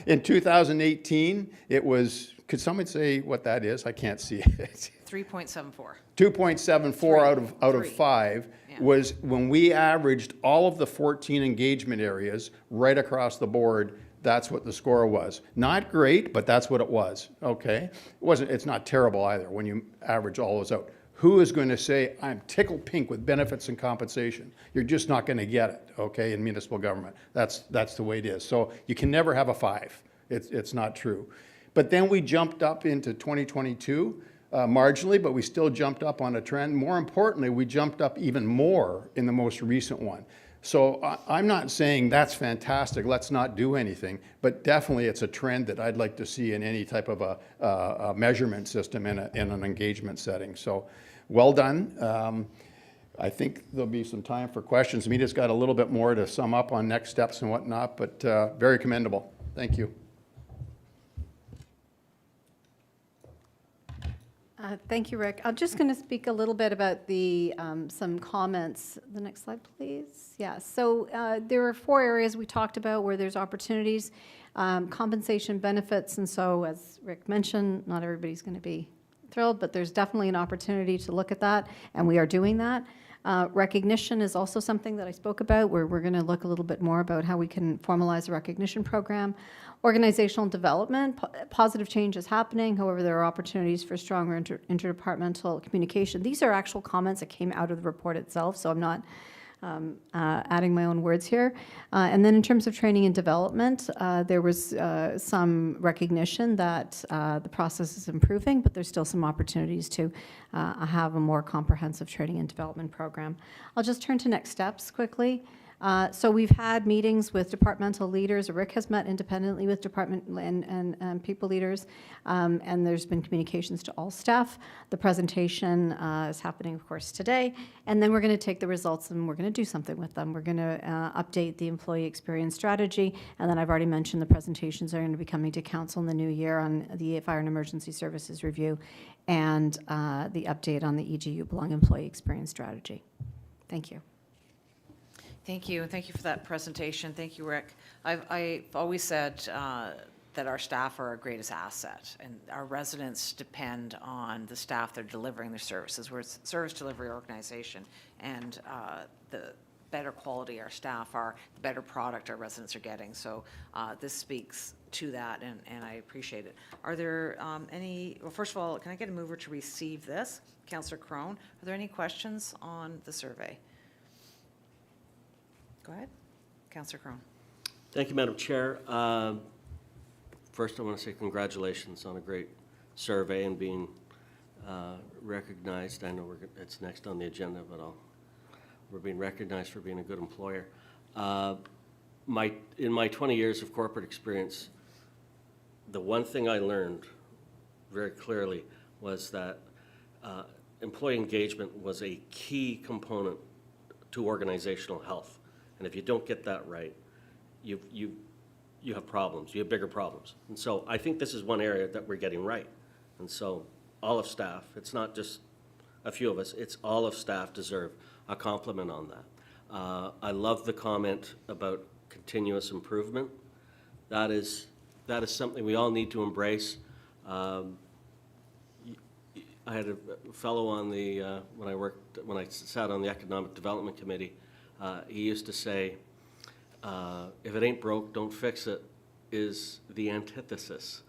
in 2018, it was, could someone say what that is? I can't see it. 3.74. 2.74 out of Three. 5 Yeah. was when we averaged all of the 14 engagement areas right across the board. That's what the score was. Not great, but that's what it was. Okay, it's not terrible either when you average all those out. Who is going to say I'm tickled pink with benefits and compensation? You're just not going to get it. Okay, in municipal government, that's the way it is. So you can never have a 5. It's not true. But then we jumped up into 2022. Marginally, but we still jumped up on a trend. More importantly, we jumped up even more in the most recent one. So I'm not saying that's fantastic, let's not do anything, but definitely it's a trend that I'd like to see in any type of a measurement system in an engagement setting. So well done. I think there'll be some time for questions. Mita's got a little bit more to sum up on next steps and whatnot, but very commendable. Thank you. Thank you, Rick. I'm just going to speak a little bit about the some comments. The next slide, please. Yeah, so there are 4 areas we talked about where there's opportunities, compensation, benefits, and so as Rick mentioned, not everybody's going to be thrilled, but there's definitely an opportunity to look at that, and we are doing that. Recognition is also something that I spoke about, where we're going to look a little bit more about how we can formalize a recognition program. Organizational development, positive change is happening. However, there are opportunities for stronger interdepartmental communication. These are actual comments that came out of the report itself, so I'm not adding my own words here. And then in terms of training and development, there was some recognition that the process is improving, but there's still some opportunities to have a more comprehensive training and development program. I'll just turn to next steps quickly. So we've had meetings with departmental leaders. Rick has met independently with department and people leaders, and there's been communications to all staff. The presentation is happening, of course, today, and then we're going to take the results and we're going to do something with them. We're going to update the employee experience strategy, and then I've already mentioned the presentations are going to be coming to council in the new year on the Fire and Emergency Services Review and the update on the EGU Belong Employee Experience Strategy. Thank you. Thank you, and thank you for that presentation. Thank you, Rick. I've always said that our staff are our greatest asset, and our residents depend on the staff that are delivering their services. We're a service delivery organization, and the better quality our staff are, the better product our residents are getting. So this speaks to that, and I appreciate it. Are there well, first of all, can I get a mover to receive this? Councillor Crone, are there any questions on the survey? Go ahead. Councillor Crone. Thank you, Madam Chair. First, I want to say congratulations on a great survey and being recognized. I know it's next on the agenda, but we're being recognized for being a good employer. In my 20 years of corporate experience, the one thing I learned very clearly was that employee engagement was a key component to organizational health. And if you don't get that right, you have problems. You have bigger problems. And so I think this is one area that we're getting right. And so all of staff, it's not just a few of us, it's all of staff deserve a compliment on that. I love the comment about continuous improvement. That is something we all need to embrace. I had a fellow on the, when I sat on the Economic Development Committee, he used to say, if it ain't broke, don't fix it. is the antithesis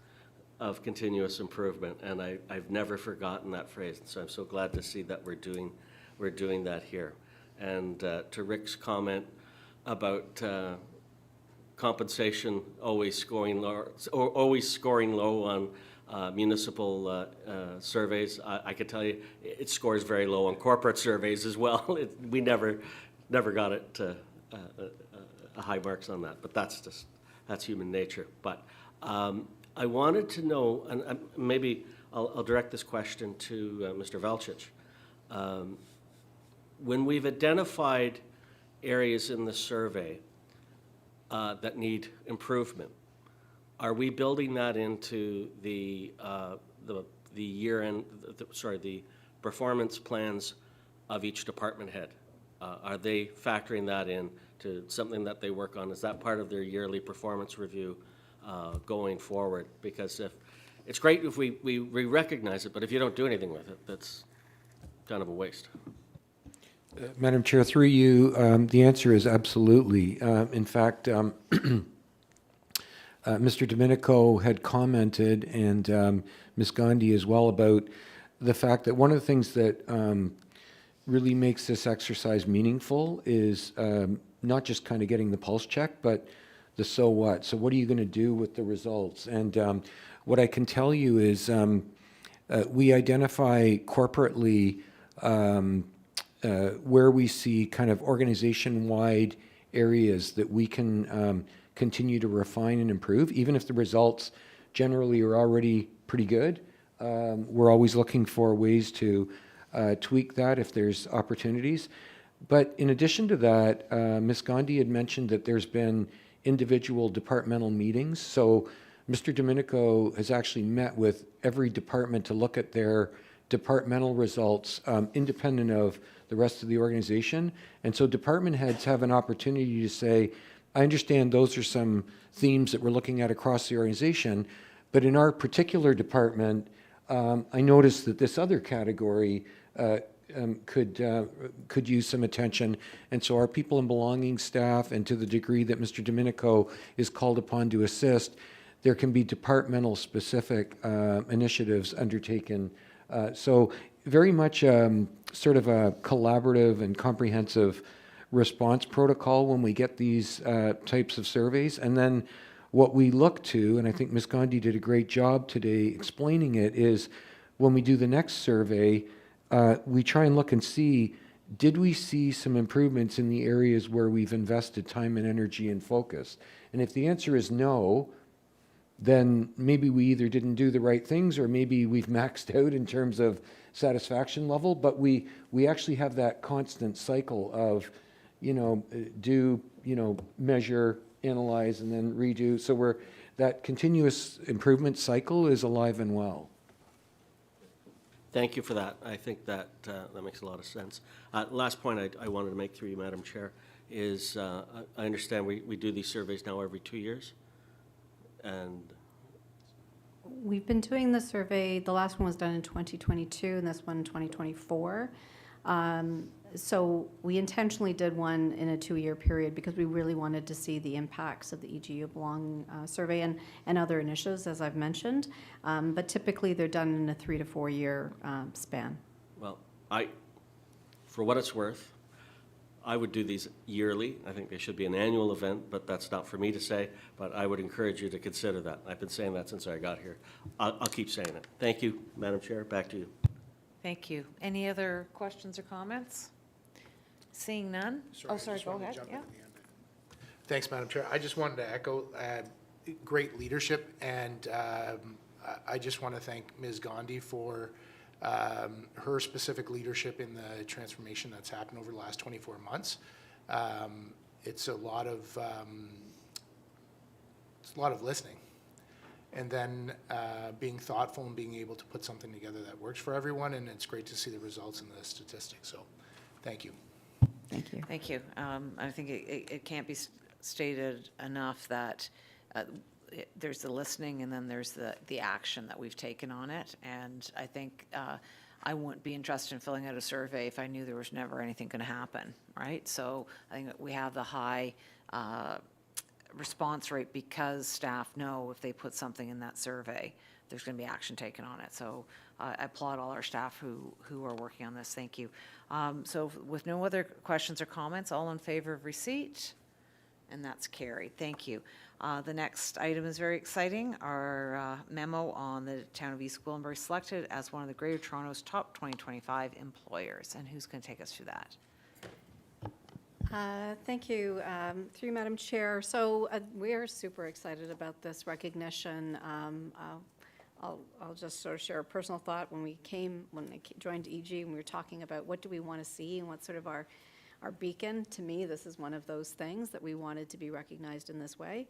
of continuous improvement, and I've never forgotten that phrase. And so I'm so glad to see that we're doing that here. And to Rick's comment about compensation always scoring low on municipal surveys, I could tell you it scores very low on corporate surveys as well. We never got it high marks on that, but that's human nature. But I wanted to know, and maybe I'll direct this question to Mr. Velchich. When we've identified areas in the survey that need improvement, are we building that into the year-end, the performance plans of each department head? Are they factoring that in to something that they work on? Is that part of their yearly performance review going forward? Because it's great if we recognize it, but if you don't do anything with it, that's kind of a waste. Madam Chair, through you, the answer is absolutely. In fact, Mr. Domenico had commented, and Ms. Gandhi as well, about the fact that one of the things that really makes this exercise meaningful is not just kind of getting the pulse check, but the so what. So what are you going to do with the results? And what I can tell you is we identify corporately where we see kind of organization-wide areas that we can continue to refine and improve, even if the results generally are already pretty good. We're always looking for ways to tweak that if there's opportunities. But in addition to that, Ms. Gandhi had mentioned that there's been individual departmental meetings. So Mr. Domenico has actually met with every department to look at their departmental results independent of the rest of the organization. And so department heads have an opportunity to say, I understand those are some themes that we're looking at across the organization, but in our particular department, I noticed that this other category could use some attention. And so our people and belonging staff, and to the degree that Mr. Domenico is called upon to assist, there can be departmental specific initiatives undertaken. So very much sort of a collaborative and comprehensive response protocol when we get these types of surveys. And then what we look to, and I think Ms. Gandhi did a great job today explaining it, is when we do the next survey, we try and look and see, did we see some improvements in the areas where we've invested time and energy and focus? And if the answer is no, then maybe we either didn't do the right things, or maybe we've maxed out in terms of satisfaction level. But we actually have that constant cycle of, measure, analyze, and then redo. So that continuous improvement cycle is alive and well. Thank you for that. I think that makes a lot of sense. Last point I wanted to make through you, Madam Chair, is I understand we do these surveys now every 2 years. And We've been doing the survey, the last one was done in 2022, and this one in 2024. So we intentionally did one in a 2-year period because we really wanted to see the impacts of the EGU Belong survey and other initiatives, as I've mentioned. But typically, they're done in a 3 to 4 year span. well, for what it's worth, I would do these yearly. I think they should be an annual event, but that's not for me to say. But I would encourage you to consider that. I've been saying that since I got here. I'll keep saying it. Thank you, Madam Chair. Back to you. Thank you. Any other questions or comments? Seeing none? Oh, I sorry, just go wanted to ahead. jump in Yeah. at the end. Thanks, Madam Chair. I just wanted to echo great leadership, and I just want to thank Ms. Gandhi for her specific leadership in the transformation that's happened over the last 24 months. It's a lot of listening, and then being thoughtful and being able to put something together that works for everyone, and it's great to see the results in the statistics. So, thank you. Thank you. Thank you. I think it can't be stated enough that there's the listening and then there's the action that we've taken on it. And I think I wouldn't be interested in filling out a survey if I knew there was never anything going to happen, right? So I think that we have the high response rate because staff know if they put something in that survey, there's going to be action taken on it. So I applaud all our staff who are working on this. Thank you. So with no other questions or comments, all in favor of receipt? And that's carried. Thank you. The next item is very exciting. Our memo on the town of East Gwillimbury selected as one of the Greater Toronto's top 2025 employers. And who's going to take us through that? Thank you, through you, Madam Chair. So we are super excited about this recognition. I'll just sort of share a personal thought. When I joined EG, and we were talking about what do we want to see and what sort of our beacon, to me, this is one of those things that we wanted to be recognized in this way.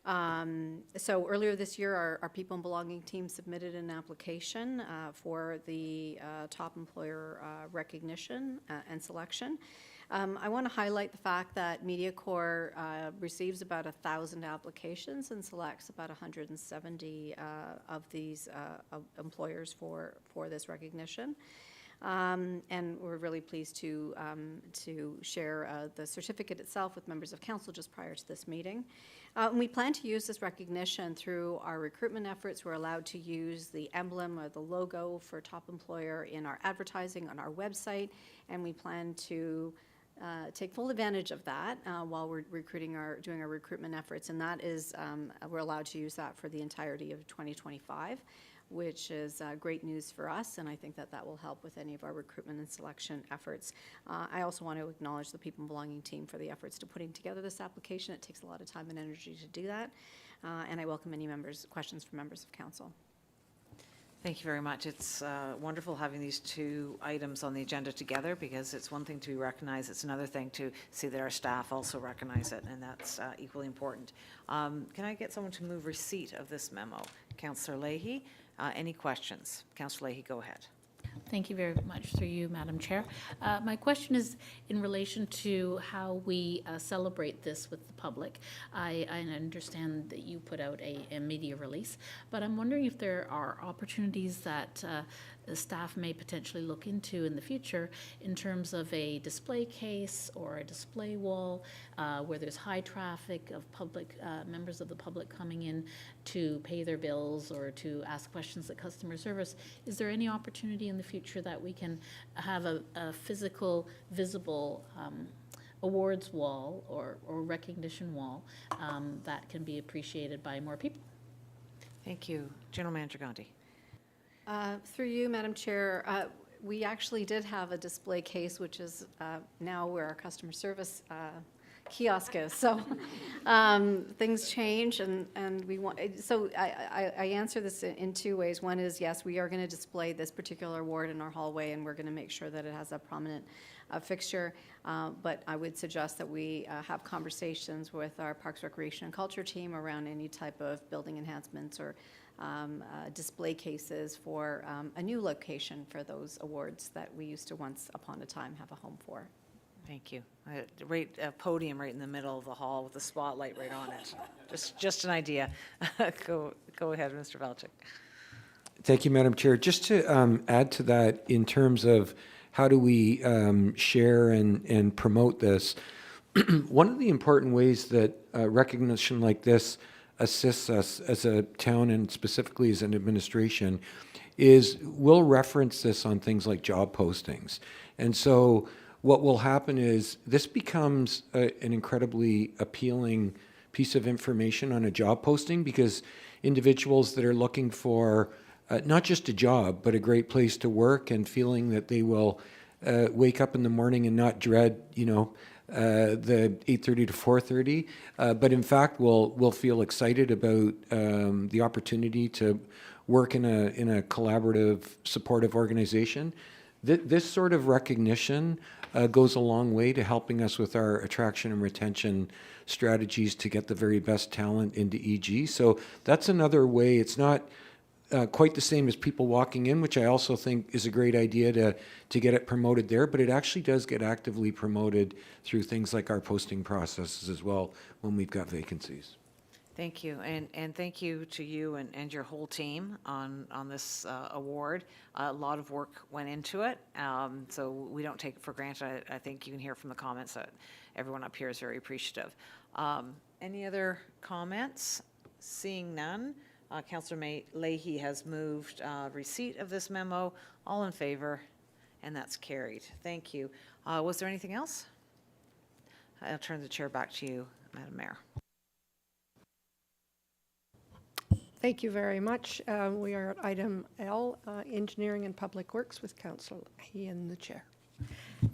So earlier this year, our People and Belonging team submitted an application for the top employer recognition and selection. I want to highlight the fact that MediaCorp receives about 1,000 applications and selects about 170 of these employers for this recognition. And we're really pleased to share the certificate itself with members of council just prior to this meeting. And we plan to use this recognition through our recruitment efforts. We're allowed to use the emblem or the logo for top employer in our advertising on our website, and we plan to take full advantage of that while we're doing our recruitment efforts, and that is we're allowed to use that for the entirety of 2025, which is great news for us, and I think that will help with any of our recruitment and selection efforts. I also want to acknowledge the People and Belonging team for the efforts to putting together this application. It takes a lot of time and energy to do that, and I welcome any questions from members of council. Thank you very much. It's wonderful having these two items on the agenda together, because it's one thing to be recognized, it's another thing to see that our staff also recognize it, and that's equally important. Can I get someone to move receipt of this memo? Councillor Lahey, any questions? Councillor Lahey, go ahead. Thank you very much, through you, Madam Chair. My question is in relation to how we celebrate this with the public. I understand that you put out a media release, but I'm wondering if there are opportunities that the staff may potentially look into in the future in terms of a display case or a display wall where there's high traffic of public members of the public coming in to pay their bills or to ask questions at customer service. Is there any opportunity in the future that we can have a physical, visible awards wall or recognition wall that can be appreciated by more people? Thank you. General Manager Gandhi. Through you, Madam Chair, we actually did have a display case, which is now where our customer service kiosk is. So things change, and we want. So I answer this in two ways. One is, yes, we are going to display this particular award in our hallway, and we're going to make sure that it has a prominent fixture. But I would suggest that we have conversations with our Parks, Recreation, and Culture team around any type of building enhancements or display cases for a new location for those awards that we used to once upon a time have a home for. Thank you. A podium right in the middle of the hall with a spotlight right on it. Just an idea. Go ahead, Mr. Velchik. Thank you, Madam Chair. Just to add to that, in terms of how do we share and promote this, one of the important ways that recognition like this assists us as a town and specifically as an administration is we'll reference this on things like job postings. And so what will happen is this becomes an incredibly appealing piece of information on a job posting, because individuals that are looking for not just a job, but a great place to work and feeling that they will wake up in the morning and not dread, the 8:30 to 4:30, but in fact will feel excited about the opportunity to work in a collaborative, supportive organization. This sort of recognition goes a long way to helping us with our attraction and retention strategies to get the very best talent into EG. So that's another way. It's not quite the same as people walking in, which I also think is a great idea to get it promoted there, but it actually does get actively promoted through things like our posting processes as well when we've got vacancies. Thank you, and thank you to you and your whole team on this award. A lot of work went into it, so we don't take it for granted. I think you can hear from the comments that everyone up here is very appreciative. Any other comments? Seeing none, Councillor Lahey has moved receipt of this memo. All in favor? And that's carried. Thank you. Was there anything else? I'll turn the chair back to you, Madam Mayor. Thank you very much. We are at item L, Engineering and Public Works with Councillor Lahey in the chair.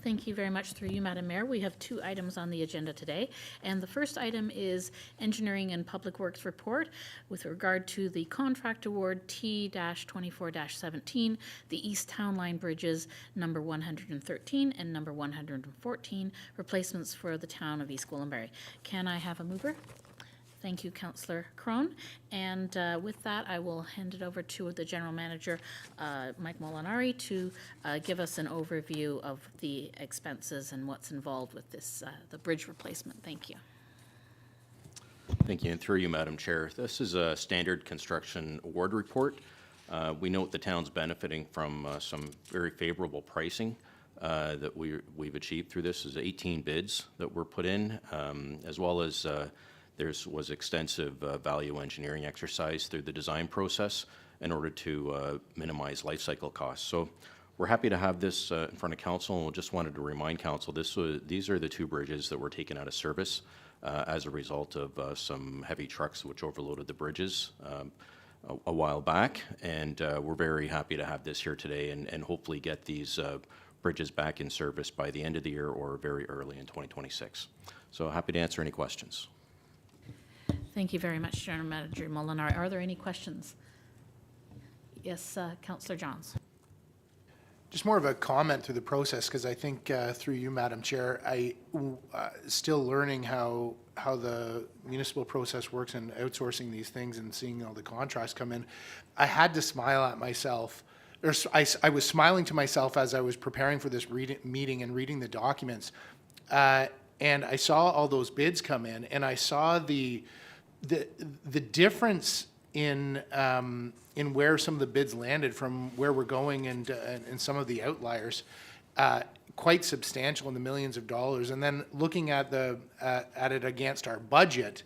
Thank you very much through you, Madam Mayor. We have 2 items on the agenda today. And the first item is Engineering and Public Works Report with regard to the contract award T-24-17, the East Townline Bridges number 113 and number 114, replacements for the town of East Gwillimbury. Can I have a mover? Thank you, Councillor Crone. And with that, I will hand it over to the General Manager, Mike Molinari, to give us an overview of the expenses and what's involved with this, the bridge replacement. Thank you. Thank you, and through you, Madam Chair. This is a standard construction award report. We note the town's benefiting from some very favorable pricing that we've achieved through this. There's 18 bids that were put in, as well as there was extensive value engineering exercise through the design process in order to minimize life cycle costs. So we're happy to have this in front of council, and we just wanted to remind council these are the 2 bridges that were taken out of service as a result of some heavy trucks which overloaded the bridges a while back, and we're very happy to have this here today and hopefully get these bridges back in service by the end of the year or very early in 2026. So happy to answer any questions. Thank you very much, General Manager Molinari. Are there any questions? Yes, Councillor Johns. Just more of a comment through the process, because I think through you, Madam Chair, I still learning how the municipal process works and outsourcing these things and seeing all the contracts come in. I had to smile at myself, or I was smiling to myself as I was preparing for this meeting and reading the documents, and I saw all those bids come in, and I saw the difference in where some of the bids landed from where we're going and some of the outliers, quite substantial in the millions of dollars. And then looking at it against our budget,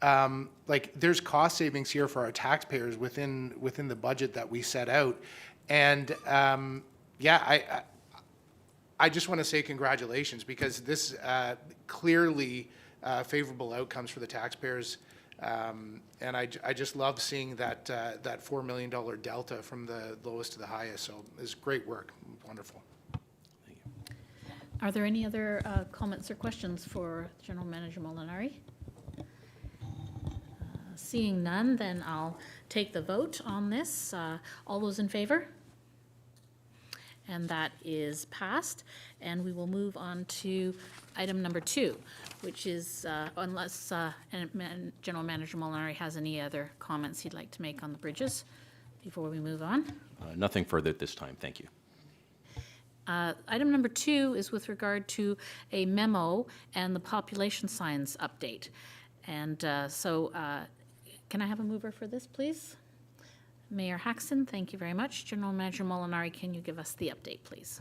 like there's cost savings here for our taxpayers within the budget that we set out. And I just want to say congratulations, because this clearly favorable outcomes for the taxpayers. And I just love seeing that $4 million delta from the lowest to the highest. So it's great work. Wonderful. Thank you. Are there any other comments or questions for General Manager Molinari? Seeing none, then I'll take the vote on this. All those in favor? And that is passed. And we will move on to item number 2, which is, unless General Manager Molinari has any other comments he'd like to make on the bridges before we move on. Nothing further at this time. Thank you. Item number 2 is with regard to a memo and the population signs update. And can I have a mover for this, please? Mayor Haxton, thank you very much. General Manager Molinari, can you give us the update, please?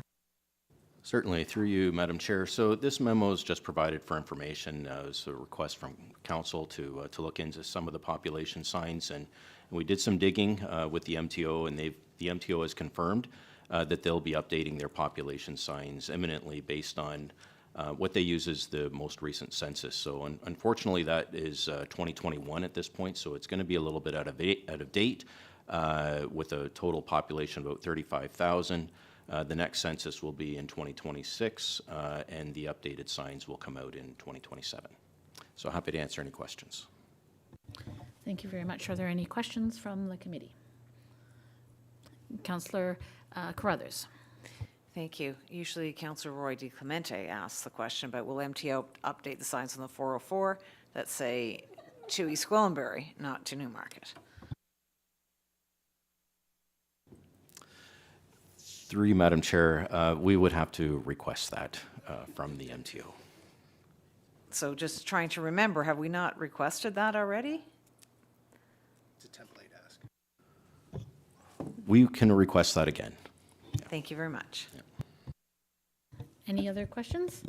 Certainly, through you, Madam Chair. So this memo is just provided for information. It was a request from council to look into some of the population signs, and we did some digging with the MTO, and the MTO has confirmed that they'll be updating their population signs imminently based on what they use as the most recent census. So unfortunately, that is 2021 at this point, so it's going to be a little bit out of date with a total population of about 35,000. The next census will be in 2026, and the updated signs will come out in 2027. So happy to answer any questions. Thank you very much. Are there any questions from the committee? Councillor Carruthers. Thank you. Usually Councillor Roy DiClemente asks the question, but will MTO update the signs on the 404 that say to East Gwillimbury, not to Newmarket? Through you, Madam Chair, we would have to request that from the MTO. So just trying to remember, have we not requested that already? It's a template ask. We can request that again. Thank you very much. Any other questions?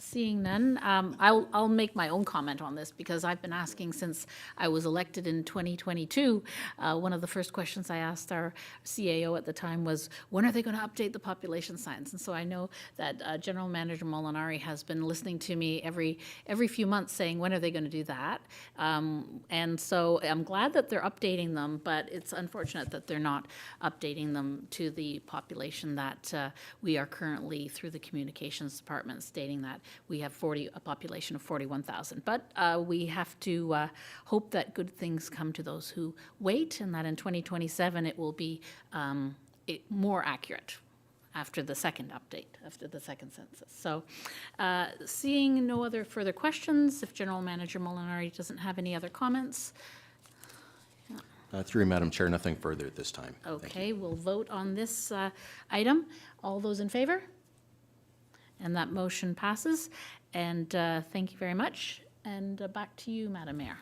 Seeing none, I'll make my own comment on this because I've been asking since I was elected in 2022. One of the first questions I asked our CAO at the time was, when are they going to update the population science? And so I know that General Manager Molinari has been listening to me every few months saying, when are they going to do that? And so I'm glad that they're updating them, but it's unfortunate that they're not updating them to the population that we are currently, through the communications department, stating that we have a population of 41,000. But we have to hope that good things come to those who wait, and that in 2027 it will be more accurate after the second update, after the second census. So seeing no other further questions, if General Manager Molinari doesn't have any other comments. Through you, Madam Chair, nothing further at this time. Thank you. Okay, we'll vote on this item. All those in favor? And that motion passes. And thank you very much. And back to you, Madam Mayor.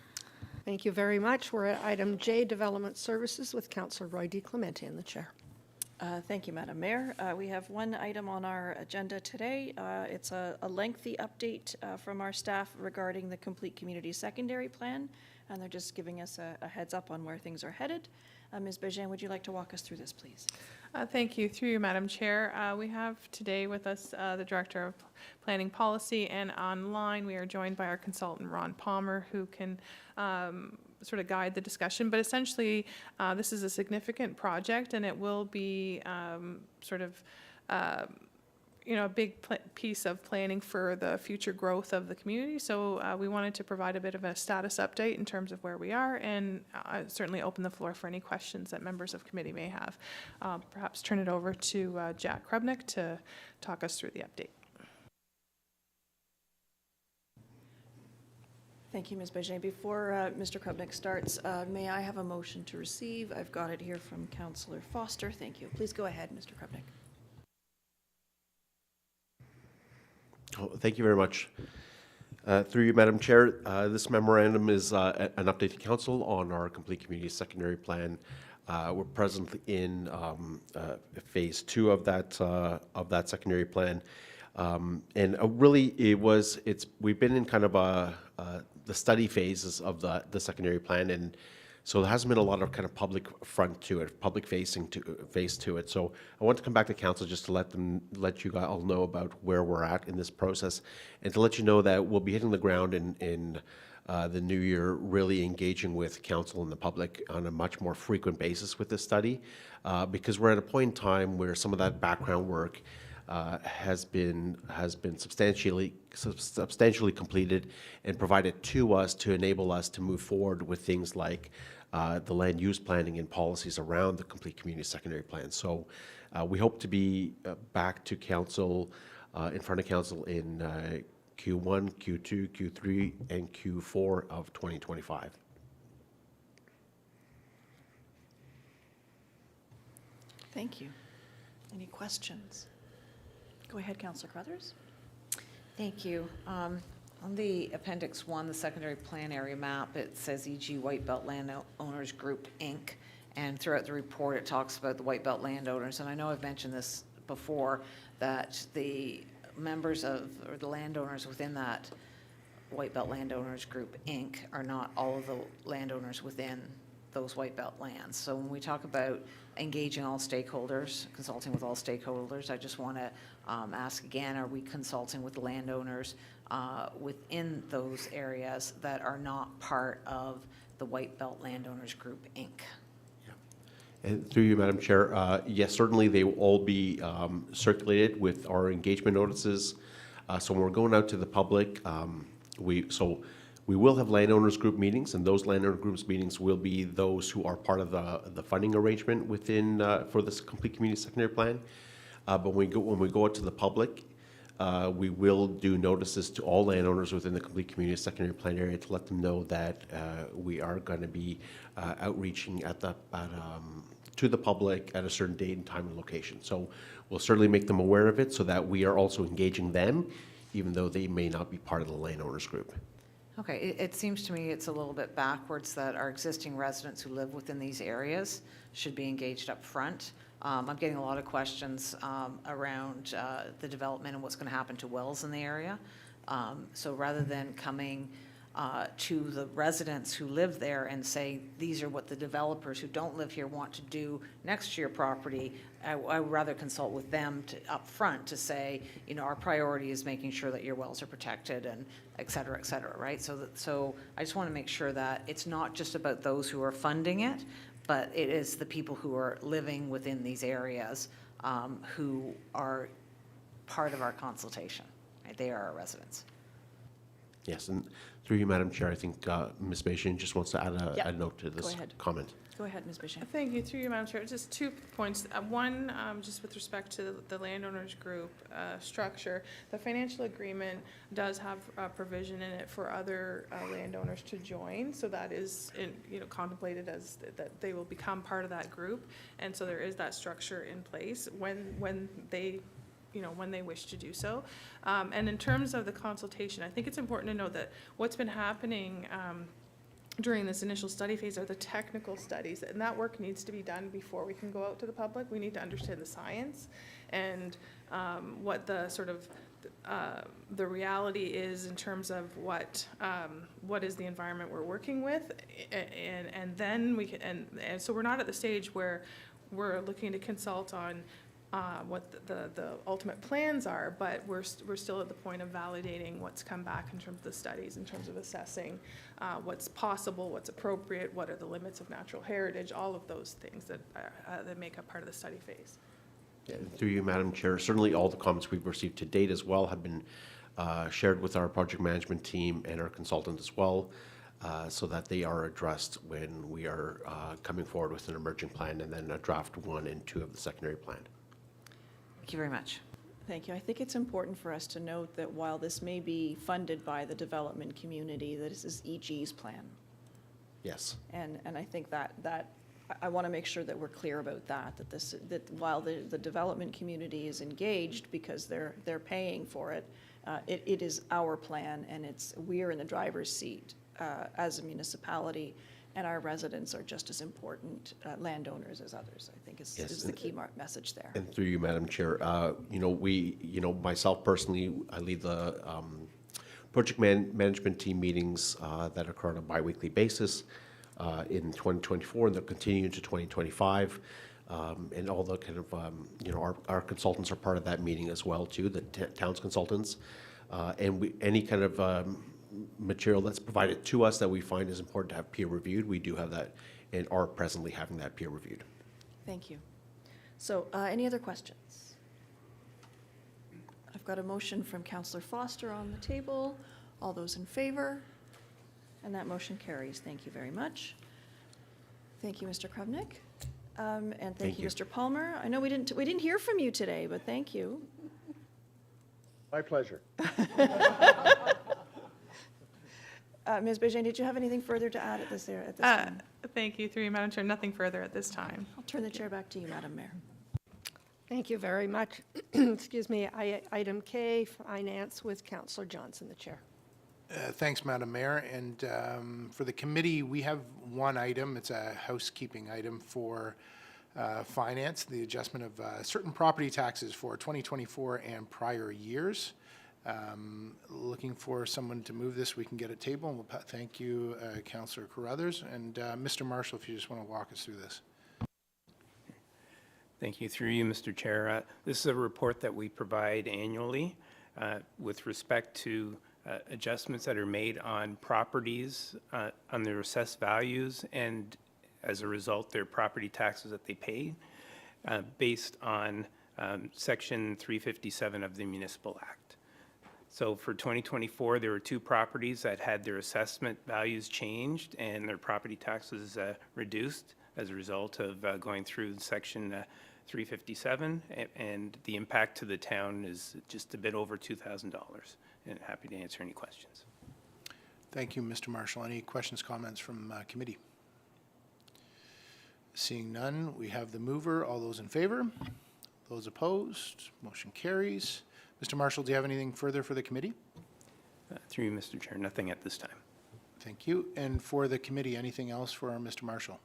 Thank you very much. We're at item J, Development Services, with Councillor Roy D. Clemente in the chair. Thank you, Madam Mayor. We have one item on our agenda today. It's a lengthy update from our staff regarding the Complete Community Secondary Plan, and they're just giving us a heads up on where things are headed. Ms. Bégin, would you like to walk us through this, please? Thank you. Through you, Madam Chair. We have today with us the Director of Planning Policy, and online we are joined by our consultant, Ron Palmer, who can sort of guide the discussion. But essentially, this is a significant project, and it will be sort of a big piece of planning for the future growth of the community. So we wanted to provide a bit of a status update in terms of where we are, and certainly open the floor for any questions that members of committee may have. Perhaps turn it over to Jack Krubnick to talk us through the update. Thank you, Ms. Bégin. Before Mr. Krubnick starts, may I have a motion to receive? I've got it here from Councillor Foster. Thank you. Please go ahead, Mr. Krubnick. Oh, thank you very much. Through you, Madam Chair, this memorandum is an update to Council on our Complete Community Secondary Plan. We're presently in phase 2 of that secondary plan, and really we've been in kind of the study phases of the secondary plan, and so there hasn't been a lot of kind of public front to it, public face to it. So I want to come back to Council just to let you guys all know about where we're at in this process, and to let you know that we'll be hitting the ground in the new year, really engaging with Council and the public on a much more frequent basis with this study, because we're at a point in time where some of that background work has been substantially completed and provided to us to enable us to move forward with things like the land use planning and policies around the Complete Community Secondary Plan. So we hope to be back to Council, in front of Council in Q1, Q2, Q3, and Q4 of 2025. Thank you. Any questions? Go ahead, Councillor Carruthers. Thank you. On the Appendix 1, the secondary plan area map, it says E.G. White Belt Landowners Group, Inc., and throughout the report it talks about the White Belt landowners, and I know I've mentioned this before, that the members of, or the landowners within that White Belt Landowners Group, Inc., are not all of the landowners within those White Belt lands. So when we talk about engaging all stakeholders, consulting with all stakeholders, I just want to ask again, are we consulting with the landowners within those areas that are not part of the White Belt Landowners Group, Inc.? And through you, Madam Chair, yes, certainly they will all be circulated with our engagement notices. So when we're going out to the public, we will have landowners group meetings, and those landowner groups meetings will be those who are part of the funding arrangement within for this Complete Community Secondary Plan. But when we go out to the public, we will do notices to all landowners within the Complete Community Secondary Plan area to let them know that we are going to be outreaching to the public at a certain date and time and location. So we'll certainly make them aware of it so that we are also engaging them, even though they may not be part of the landowners group. Okay, it seems to me it's a little bit backwards that our existing residents who live within these areas should be engaged up front. I'm getting a lot of questions around the development and what's going to happen to wells in the area. So rather than coming to the residents who live there and say, these are what the developers who don't live here want to do next to your property, I would rather consult with them up front to say, you know, our priority is making sure that your wells are protected and et cetera, right? So I just want to make sure that it's not just about those who are funding it, but it is the people who are living within these areas who are part of our consultation. Right? They are our residents. Yes, and through you, Madam Chair, I think Ms. Bashan just wants to add a note to this ahead. comment. Go ahead, Ms. Bishop. Thank you, through you, Madam Chair. Just 2 points. One, just with respect to the landowners group structure, the financial agreement does have a provision in it for other landowners to join. So that is, contemplated as that they will become part of that group. And so there is that structure in place when they when they wish to do so. And in terms of the consultation, I think it's important to note that what's been happening during this initial study phase are the technical studies, and that work needs to be done before we can go out to the public. We need to understand the science and what the sort of the reality is in terms of what is the environment we're working with, and then we can, and so we're not at the stage where we're looking to consult on what the ultimate plans are, but we're still at the point of validating what's come back in terms of the studies, in terms of assessing what's possible, what's appropriate, what are the limits of natural heritage, all of those things that make up part of the study phase. Yeah, through you, Madam Chair, certainly all the comments we've received to date as well have been shared with our project management team and our consultant as well, so that they are addressed when we are coming forward with an emerging plan and then a draft 1 and 2 of the secondary plan. Thank you very much. Thank you. I think it's important for us to note that while this may be funded by the development community, that this is EG's plan. Yes. And I think that I want to make sure that we're clear about that while the development community is engaged because they're paying for it, it is our plan, and we're in the driver's seat as a municipality, and our residents are just as important landowners as others. I think is the key message there. And through you, Madam Chair, myself personally, I lead the project management team meetings that occur on a biweekly basis in 2024, and they'll continue into 2025. And all the kind of, our consultants are part of that meeting as well, too, the town's consultants. And any kind of material that's provided to us that we find is important to have peer reviewed, we do have that and are presently having that peer reviewed. Thank you. So any other questions? I've got a motion from Councillor Foster on the table. All those in favor? And that motion carries. Thank you very much. Thank you, Mr. Krupnik. And thank you, Mr. Palmer. I know we didn't hear from you today, but thank you. My pleasure. Ms. Bégin, did you have anything further to add at this time? Thank you, through you, Madam Chair. Nothing further at this time. I'll turn the chair back to you, Madam Mayor. Thank you very much. Excuse me. Item K, Finance, with Councillor Johnson, the chair. Thanks, Madam Mayor. And for the committee, we have one item. It's a housekeeping item for finance, the adjustment of certain property taxes for 2024 and prior years. Looking for someone to move this. We can get a table. And we'll thank you, Councillor Carruthers. And Mr. Marshall, if you just want to walk us through this. Thank you. Through you, Mr. Chair. This is a report that we provide annually with respect to adjustments that are made on properties on their assessed values, and as a result, their property taxes that they pay based on Section 357 of the Municipal Act. So for 2024, there were 2 properties that had their assessment values changed and their property taxes reduced as a result of going through Section 357, and the impact to the town is just a bit over $2,000. And happy to answer any questions. Thank you, Mr. Marshall. Any questions, comments from committee? Seeing none, we have the mover. All those in favor? Those opposed? Motion carries. Mr. Marshall, do you have anything further for the committee? Through you, Mr. Chair, nothing at this time. Thank you. And for the committee, anything else for Mr. Marshall?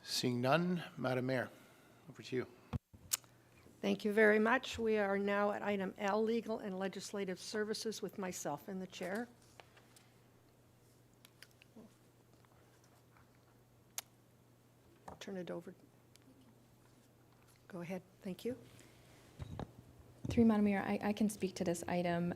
Seeing none, Madam Mayor, over to you. Thank you very much. We are now at item L, Legal and Legislative Services, with myself in the chair. Turn it over. Go ahead. Thank you. Through Madam Mayor, I can speak to this item.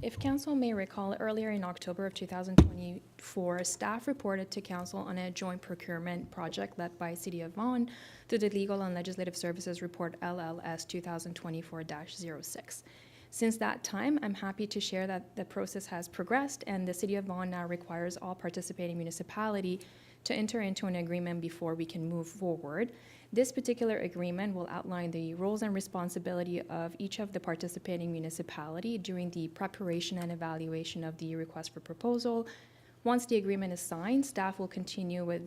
If Council may recall, earlier in October of 2024, staff reported to Council on a joint procurement project led by City of Vaughan through the Legal and Legislative Services Report LLS 2024-06. Since that time, I'm happy to share that the process has progressed and the City of Vaughan now requires all participating municipality to enter into an agreement before we can move forward. This particular agreement will outline the roles and responsibility of each of the participating municipality during the preparation and evaluation of the request for proposal. Once the agreement is signed, staff will continue with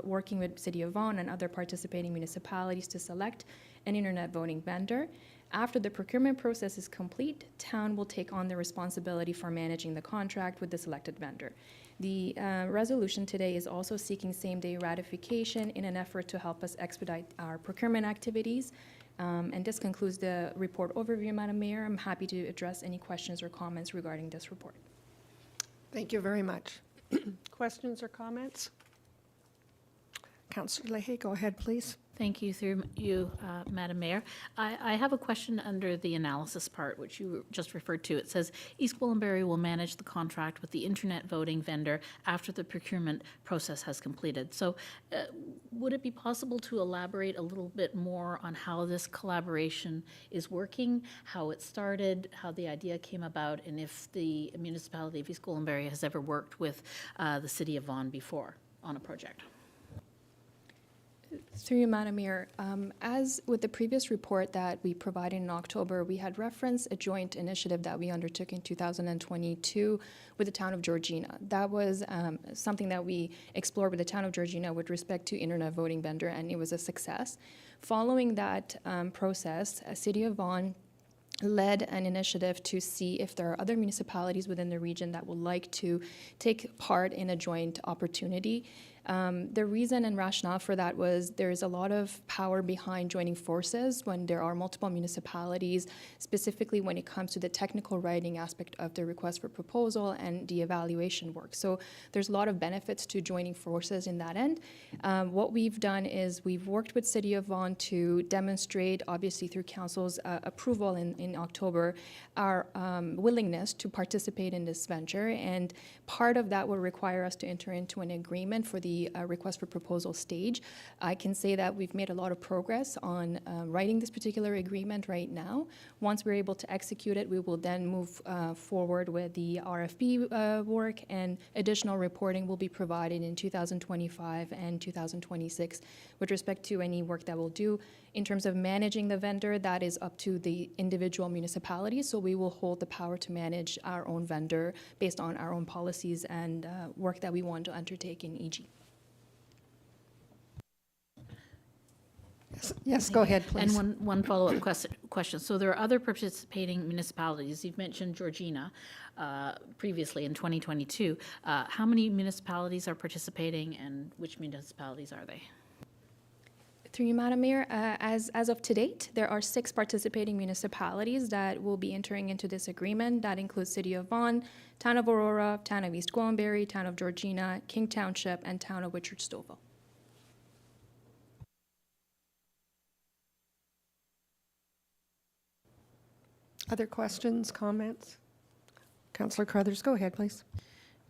working with City of Vaughan and other participating municipalities to select an internet voting vendor. After the procurement process is complete, town will take on the responsibility for managing the contract with the selected vendor. The resolution today is also seeking same-day ratification in an effort to help us expedite our procurement activities. And this concludes the report overview, Madam Mayor. I'm happy to address any questions or comments regarding this report. Thank you very much. Questions or comments? Councillor Lahey, go ahead, please. Thank you, through you, Madam Mayor. I have a question under the analysis part, which you just referred to. It says, East Gwillimbury will manage the contract with the internet voting vendor after the procurement process has completed. So would it be possible to elaborate a little bit more on how this collaboration is working, how it started, how the idea came about, and if the municipality of East Gwillimbury has ever worked with the City of Vaughan before on a project? Through you, Madam Mayor, as with the previous report that we provided in October, we had referenced a joint initiative that we undertook in 2022 with the town of Georgina. That was something that we explored with the town of Georgina with respect to internet voting vendor, and it was a success. Following that process, City of Vaughan led an initiative to see if there are other municipalities within the region that would like to take part in a joint opportunity. The reason and rationale for that was there's a lot of power behind joining forces when there are multiple municipalities, specifically when it comes to the technical writing aspect of the request for proposal and the evaluation work. So there's a lot of benefits to joining forces in that end. What we've done is we've worked with City of Vaughan to demonstrate, obviously through Council's approval in October, our willingness to participate in this venture. And part of that will require us to enter into an agreement for the request for proposal stage. I can say that we've made a lot of progress on writing this particular agreement right now. Once we're able to execute it, we will then move forward with the RFP work, and additional reporting will be provided in 2025 and 2026 with respect to any work that we'll do. In terms of managing the vendor, that is up to the individual municipalities, so we will hold the power to manage our own vendor based on our own policies and work that we want to undertake in EG. Yes, go ahead, please. And one follow-up question. So there are other participating municipalities. You've mentioned Georgina previously in 2022. How many municipalities are participating, and which municipalities are they? Through you, Madam Mayor, as of to date, there are 6 participating municipalities that will be entering into this agreement. That includes City of Vaughan, Town of Aurora, Town of East Gwillimbury, Town of Georgina, King Township, and Town of Witchard-Stouffville. Other questions, comments? Councillor Carruthers, go ahead, please.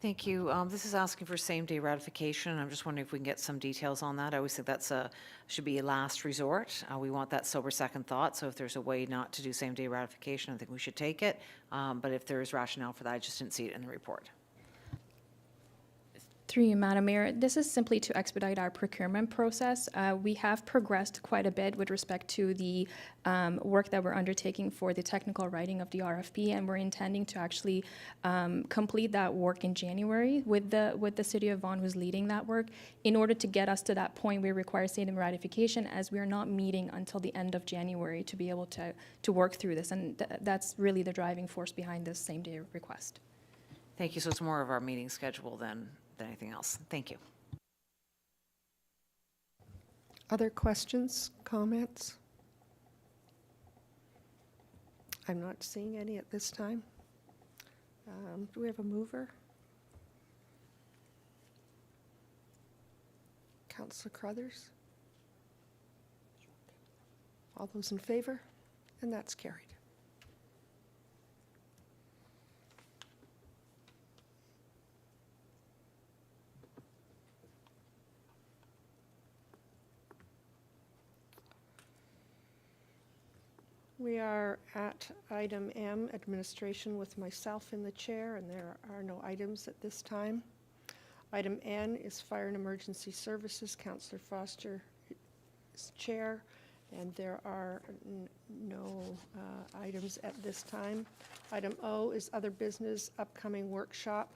Thank you. This is asking for same-day ratification. I'm just wondering if we can get some details on that. I always think that's should be a last resort. We want that sober second thought, so if there's a way not to do same-day ratification, I think we should take it. But if there is rationale for that, I just didn't see it in the report. Through you, Madam Mayor, this is simply to expedite our procurement process. We have progressed quite a bit with respect to the work that we're undertaking for the technical writing of the RFP, and we're intending to actually complete that work in January with the City of Vaughan, who's leading that work. In order to get us to that point, we require same-day ratification, as we are not meeting until the end of January to be able to work through this, and that's really the driving force behind this same-day request. Thank you. So it's more of our meeting schedule than anything else. Thank you. Other questions, comments? I'm not seeing any at this time. Do we have a mover? Councillor Carruthers? All those in favor? And that's carried. We are at item M, administration with myself in the chair, and there are no items at this time. Item N is fire and emergency services. Councillor Foster is chair, and there are no items at this time. Item O is other business, upcoming workshop.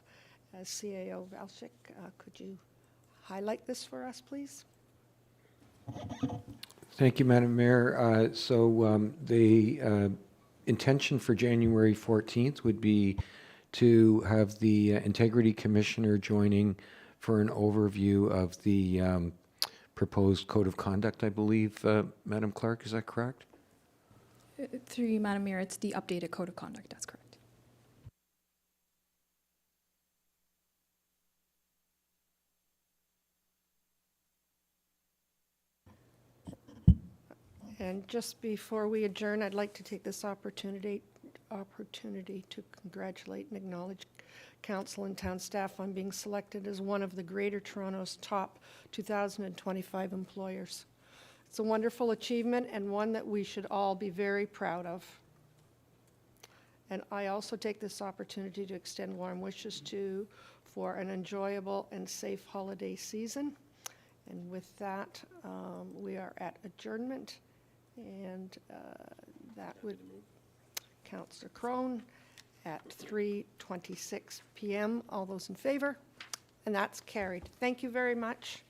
CAO Valchik, could you highlight this for us, please? Thank you, Madam Mayor. The intention for January 14th would be to have the Integrity Commissioner joining for an overview of the proposed Code of Conduct, I believe. Madam Clerk, is that correct? Through you, Madam Mayor, it's the updated Code of Conduct, that's correct. And just before we adjourn, I'd like to take this opportunity to congratulate and acknowledge Council and town staff on being selected as one of the Greater Toronto's top 2025 employers. It's a wonderful achievement and one that we should all be very proud of. And I also take this opportunity to extend warm wishes for an enjoyable and safe holiday season. And with that, we are at adjournment. And that would, Councillor Crone at 3:26 p.m. All those in favor? And that's carried. Thank you very much.